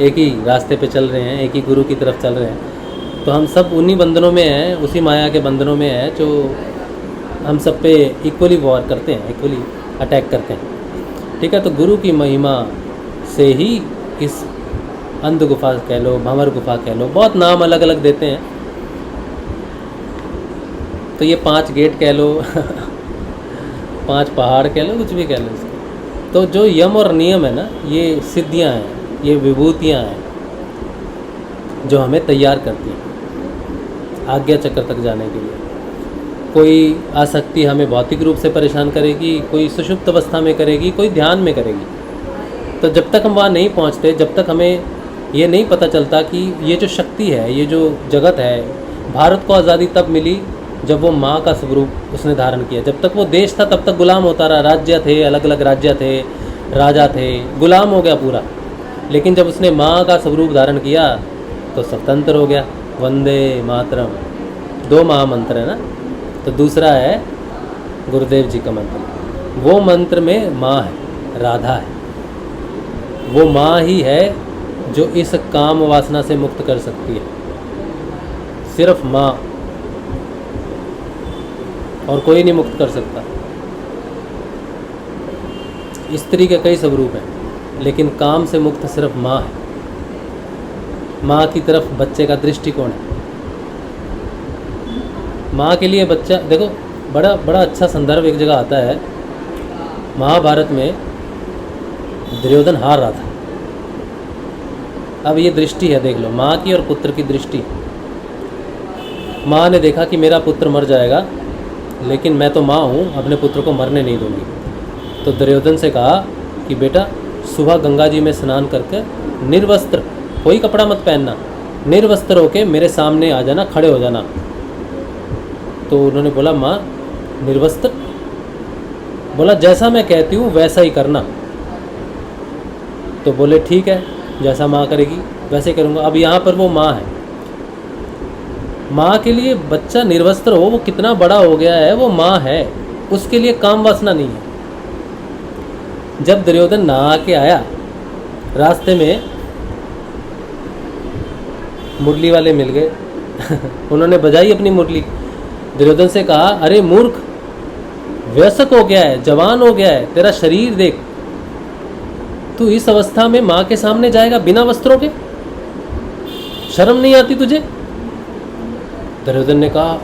एक ही रास्ते पे चल रहे हैं, एक ही गुरु की तरफ चल रहे हैं। तो हम सब उन्हीं बंधनों में हैं, उसी माया के बंधनों में हैं जो हम सब पे इक्वली वॉर करते हैं, इक्वली अटैक करते हैं। ठीक है, तो गुरु की महिमा से ही इस अंध गुफा कह लो, भंवर गुफा कह लो, बहुत नाम अलग अलग देते हैं। तो ये 5 गेट कह लो 5 पहाड़ कह लो, कुछ भी कह लो इसको। तो जो यम और नियम है ना, ये सिद्धियां हैं, ये विभूतियां हैं जो हमें तैयार करती हैं आज्ञा चक्र तक जाने के लिए। कोई आसक्ति हमें भौतिक रूप से परेशान करेगी, कोई सुषुप्त अवस्था में करेगी, कोई ध्यान में करेगी। तो जब तक हम वहाँ नहीं पहुँचते, जब तक हमें ये नहीं पता चलता कि ये जो शक्ति है, ये जो जगत है, भारत को आज़ादी तब मिली जब वो माँ का स्वरूप उसने धारण किया। जब तक वो देश था तब तक गुलाम होता रहा, राज्य थे, अलग अलग राज्य थे, राजा थे, गुलाम हो गया पूरा। लेकिन जब उसने माँ का स्वरूप धारण किया तो स्वतंत्र हो गया। वंदे मातरम 2 महामंत्र है ना। तो दूसरा है गुरुदेव जी का मंत्र। वो मंत्र में माँ है, राधा है। वो माँ ही है जो इस काम वासना से मुक्त कर सकती है, सिर्फ माँ, और कोई नहीं मुक्त कर सकता। स्त्री के कई स्वरूप हैं, लेकिन काम से मुक्त सिर्फ माँ है। माँ की तरफ बच्चे का दृष्टिकोण है। माँ के लिए बच्चा, देखो बड़ा अच्छा संदर्भ एक जगह आता है। महाभारत में दुर्योधन हार रहा था। अब ये दृष्टि है, देख लो, माँ की और पुत्र की दृष्टि। माँ ने देखा कि मेरा पुत्र मर जाएगा, लेकिन मैं तो माँ हूँ, अपने पुत्र को मरने नहीं दूंगी। तो दुर्योधन से कहा कि बेटा सुबह गंगा जी में स्नान करके निर्वस्त्र, कोई कपड़ा मत पहनना, निर्वस्त्र होके मेरे सामने आ जाना, खड़े हो जाना। तो उन्होंने बोला माँ निर्वस्त्र? बोला जैसा मैं कहती हूँ वैसा ही करना। तो बोले ठीक है, जैसा माँ करेगी वैसे करूँगा। अब यहाँ पर वो माँ है। माँ के लिए बच्चा निर्वस्त्र हो, वो कितना बड़ा हो गया है, वो माँ है, उसके लिए काम वासना नहीं है। जब दुर्योधन नहा के आया, रास्ते में मुरली वाले मिल गए उन्होंने बजाई अपनी मुरली। दुर्योधन से कहा अरे मूर्ख, वयस्क हो गया है, जवान हो गया है, तेरा शरीर देख, तू इस अवस्था में माँ के सामने जाएगा बिना वस्त्रों के? शर्म नहीं आती तुझे? दुर्योधन ने कहा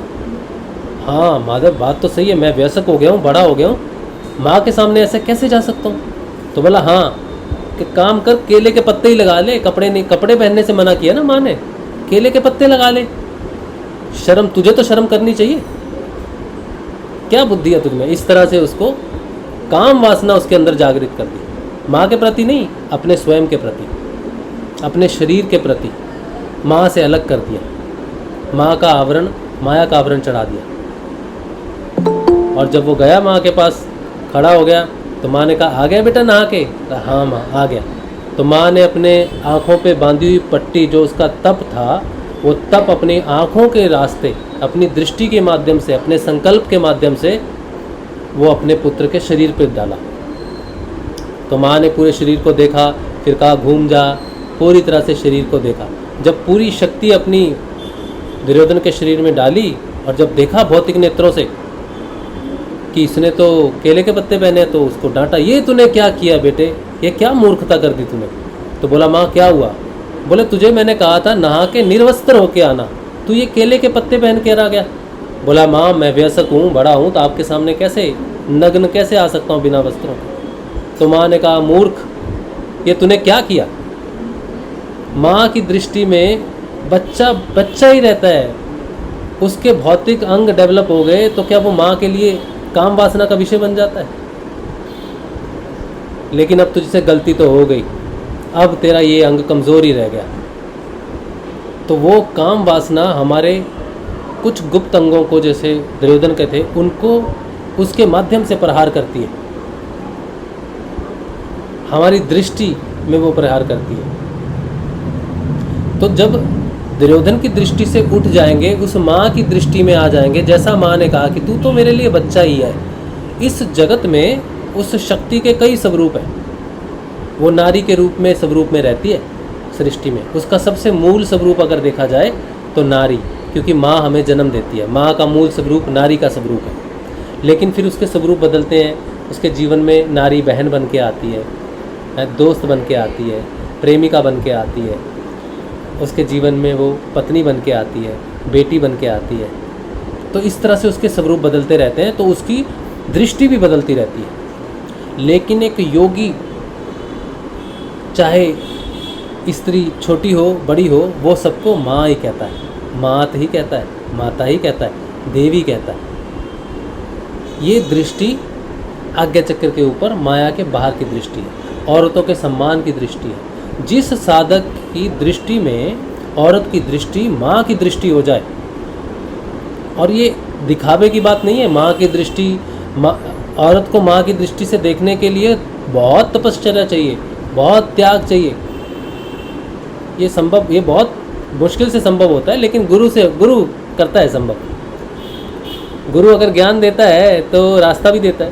हाँ माधव, बात तो सही है, मैं वयस्क हो गया हूँ, बड़ा हो गया हूँ, माँ के सामने ऐसे कैसे जा सकता हूँ? तो बोला हाँ कि काम कर, केले के पत्ते ही लगा ले, कपड़े नहीं, कपड़े पहनने से मना किया ना माँ ने, केले के पत्ते लगा ले। शर्म, तुझे तो शर्म करनी चाहिए, क्या बुद्धि है तुझमें? इस तरह से उसको काम वासना उसके अंदर जागृत कर दी। माँ के प्रति नहीं, अपने स्वयं के प्रति, अपने शरीर के प्रति माँ से अलग कर दिया। माँ का आवरण, माया का आवरण चढ़ा दिया। और जब वो गया माँ के पास, खड़ा हो गया, तो माँ ने कहा आ गया बेटा नहा के? कहा हाँ माँ आ गया। तो माँ ने अपने आँखों पे बांधी हुई पट्टी, जो उसका तप था, वो तब अपनी आँखों के रास्ते, अपनी दृष्टि के माध्यम से, अपने संकल्प के माध्यम से वो अपने पुत्र के शरीर पर डाला। तो माँ ने पूरे शरीर को देखा, फिर कहा घूम जा, पूरी तरह से शरीर को देखा। जब पूरी शक्ति अपनी दुर्योधन के शरीर में डाली और जब देखा भौतिक नेत्रों से कि इसने तो केले के पत्ते पहने, तो उसको डांटा, ये तूने क्या किया बेटे, ये क्या मूर्खता कर दी तूने। तो बोला माँ क्या हुआ? बोले तुझे मैंने कहा था नहा के निर्वस्त्र होके आना, तू ये केले के पत्ते पहन के आ गया। बोला माँ मैं वयस्क हूँ, बड़ा हूँ, तो आपके सामने कैसे नग्न कैसे आ सकता हूँ बिना वस्त्रों के। तो माँ ने कहा मूर्ख, ये तूने क्या किया। माँ की दृष्टि में बच्चा बच्चा ही रहता है, उसके भौतिक अंग डेवलप हो गए तो क्या वो माँ के लिए काम वासना का विषय बन जाता है? लेकिन अब तुझसे गलती तो हो गई, अब तेरा ये अंग कमज़ोर ही रह गया। तो वो काम वासना हमारे कुछ गुप्त अंगों को, जैसे दुर्योधन के थे, उनको उसके माध्यम से प्रहार करती है, हमारी दृष्टि में वो प्रहार करती है। तो जब दुर्योधन की दृष्टि से उठ जाएंगे, उस माँ की दृष्टि में आ जाएंगे, जैसा माँ ने कहा कि तू तो मेरे लिए बच्चा ही है। इस जगत में उस शक्ति के कई स्वरूप हैं, वो नारी के रूप में स्वरूप में रहती है सृष्टि में। उसका सबसे मूल स्वरूप अगर देखा जाए तो नारी, क्योंकि माँ हमें जन्म देती है, माँ का मूल स्वरूप नारी का स्वरूप है। लेकिन फिर उसके स्वरूप बदलते हैं, उसके जीवन में नारी बहन बन के आती है, दोस्त बन के आती है, प्रेमिका बन के आती है, उसके जीवन में वो पत्नी बन के आती है, बेटी बन के आती है। तो इस तरह से उसके स्वरूप बदलते रहते हैं, तो उसकी दृष्टि भी बदलती रहती है। लेकिन एक योगी, चाहे स्त्री छोटी हो बड़ी हो, वो सबको माँ ही कहता है, मात ही कहता है, माता ही कहता है, देवी कहता है। ये दृष्टि आज्ञा चक्र के ऊपर माया के बाहर की दृष्टि है, औरतों के सम्मान की दृष्टि है। जिस साधक की दृष्टि में औरत की दृष्टि माँ की दृष्टि हो जाए, और ये दिखावे की बात नहीं है, माँ की दृष्टि, औरत को माँ की दृष्टि से देखने के लिए बहुत तपश्चर्या चाहिए, बहुत त्याग चाहिए। ये बहुत मुश्किल से संभव होता है, लेकिन गुरु करता है संभव। गुरु अगर ज्ञान देता है तो रास्ता भी देता है।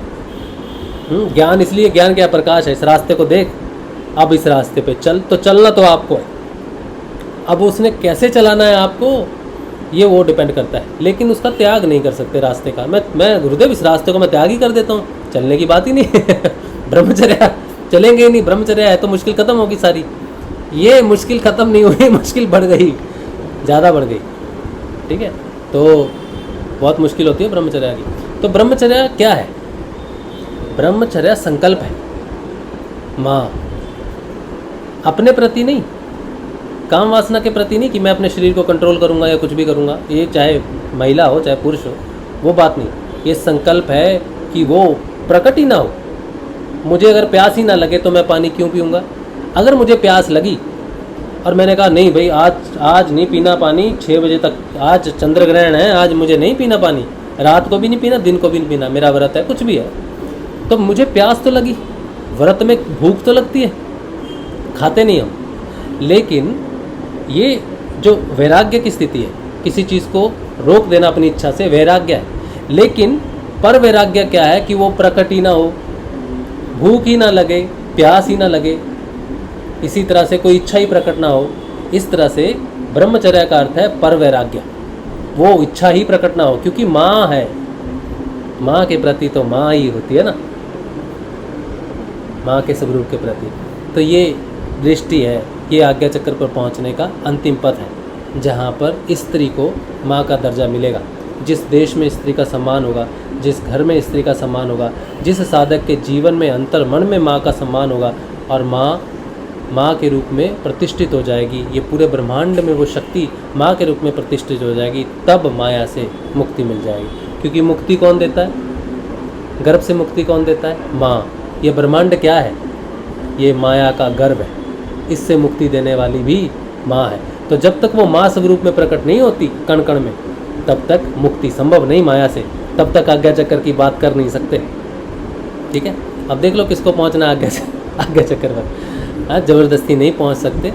ज्ञान इसलिए, ज्ञान क्या प्रकाश है, इस रास्ते को देख, अब इस रास्ते पे चल। तो चलना तो आपको है, अब उसने कैसे चलाना है आपको, ये वो डिपेंड करता है। लेकिन उसका त्याग नहीं कर सकते रास्ते का। मैं गुरुदेव इस रास्ते को मैं त्याग ही कर देता हूँ, चलने की बात ही नहीं है। ब्रह्मचर्या चलेंगे ही नहीं, ब्रह्मचर्या है तो मुश्किल खत्म होगी सारी। ये मुश्किल खत्म नहीं हुई, मुश्किल बढ़ गई, ज़्यादा बढ़ गई। ठीक है, तो बहुत मुश्किल होती है ब्रह्मचर्या की। तो ब्रह्मचर्या क्या है? ब्रह्मचर्या संकल्प है, माँ अपने प्रति नहीं, काम वासना के प्रति नहीं कि मैं अपने शरीर को कंट्रोल करूँगा या कुछ भी करूँगा। ये चाहे महिला हो चाहे पुरुष हो, वो बात नहीं। ये संकल्प है कि वो प्रकट ही ना हो। मुझे अगर प्यास ही ना लगे तो मैं पानी क्यों पीऊँगा? अगर मुझे प्यास लगी और मैंने कहा नहीं भाई आज नहीं पीना पानी 6 बजे तक, आज चंद्र ग्रहण है, आज मुझे नहीं पीना पानी, रात को भी नहीं पीना, दिन को भी नहीं पीना, मेरा व्रत है, कुछ भी है, तो मुझे प्यास तो लगी, व्रत में भूख तो लगती है, खाते नहीं हम। लेकिन ये जो वैराग्य की स्थिति है, किसी चीज़ को रोक देना अपनी इच्छा से, वैराग्य है। लेकिन पर वैराग्य क्या है कि वो प्रकट ही ना हो, भूख ही ना लगे, प्यास ही ना लगे, इसी तरह से कोई इच्छा ही प्रकट ना हो। इस तरह से ब्रह्मचर्या का अर्थ है पर वैराग्य, वो इच्छा ही प्रकट ना हो, क्योंकि माँ है, माँ के प्रति तो माँ ही होती है ना, माँ के स्वरूप के प्रति। तो ये दृष्टि है, ये आज्ञा चक्र पर पहुँचने का अंतिम पथ है, जहाँ पर स्त्री को माँ का दर्जा मिलेगा। जिस देश में स्त्री का सम्मान होगा, जिस घर में स्त्री का सम्मान होगा, जिस साधक के जीवन में अंतर मन में माँ का सम्मान होगा और माँ के रूप में प्रतिष्ठित हो जाएगी, ये पूरे ब्रह्मांड में वो शक्ति माँ के रूप में प्रतिष्ठित हो जाएगी, तब माया से मुक्ति मिल जाएगी। क्योंकि मुक्ति कौन देता है? गर्भ से मुक्ति कौन देता है? माँ। ये ब्रह्मांड क्या है? ये माया का गर्भ है, इससे मुक्ति देने वाली भी माँ है। तो जब तक वो माँ स्वरूप में प्रकट नहीं होती कण कण में, तब तक मुक्ति संभव नहीं माया से, तब तक आज्ञा चक्र की बात कर नहीं सकते। ठीक है, अब देख लो किसको पहुँचना आज्ञा चक्र पर। हाँ, जबरदस्ती नहीं पहुँच सकते,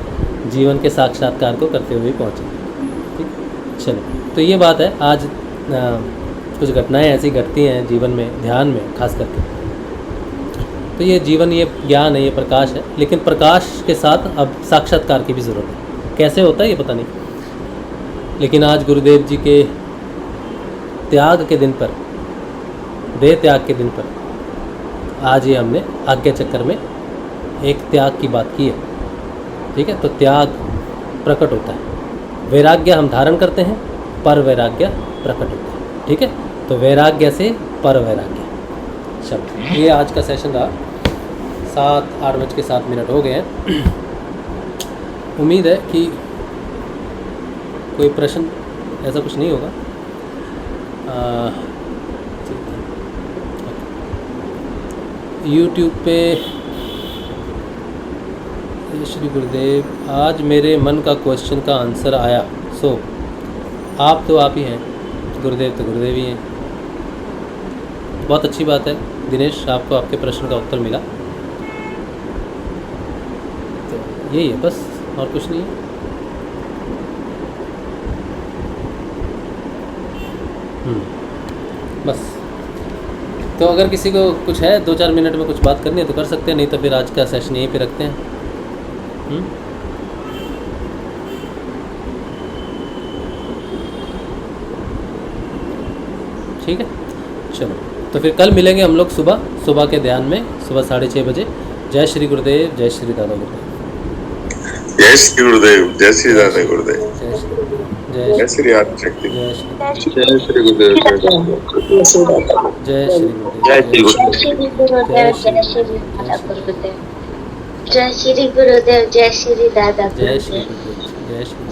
जीवन के साक्षात्कार को करते हुए पहुँचे। चलो, तो ये बात है। आज कुछ घटनाएं ऐसी घटती हैं जीवन में, ध्यान में खास करके। तो ये जीवन, ये ज्ञान है, ये प्रकाश है, लेकिन प्रकाश के साथ अब साक्षात्कार की भी ज़रूरत है। कैसे होता है ये पता नहीं, लेकिन आज गुरुदेव जी के त्याग के दिन पर, देह त्याग के दिन पर, आज ये हमने आज्ञा चक्कर में एक त्याग की बात की है। ठीक है, तो त्याग प्रकट होता है, वैराग्य हम धारण करते हैं, पर वैराग्य प्रकट होता है। ठीक है, तो वैराग्य से पर वैराग्य। चलो, ये आज का सेशन रहा। 7:08 हो गए हैं। उम्मीद है कि कोई प्रश्न ऐसा कुछ नहीं होगा। यूट्यूब पे श्री गुरुदेव, आज मेरे मन का क्वेश्चन का आंसर आया। सो आप तो आप ही हैं, गुरुदेव तो गुरुदेव ही हैं। बहुत अच्छी बात है दिनेश, आपको आपके प्रश्न का उत्तर मिला। तो यही है बस, और कुछ नहीं है। बस, तो अगर किसी को कुछ है 2-4 मिनट में कुछ बात करनी है तो कर सकते हैं, नहीं तो फिर आज का सेशन यहीं पे रखते हैं। ठीक है, चलो, तो फिर कल मिलेंगे हम लोग सुबह के ध्यान में, सुबह 6:30 बजे। जय श्री गुरुदेव, जय श्री दादा गुरुदेव। जय श्री गुरुदेव, जय श्री दादा गुरुदेव, जय श्री जय श्री आदिशक्ति, जय श्री जय श्री गुरुदेव, जय श्री गुरुदेव, जय श्री गुरुदेव, जय श्री दादा गुरुदेव, जय श्री गुरुदेव, जय श्री दादा जय श्री गुरुदेव। गुरुदेव, जय श्री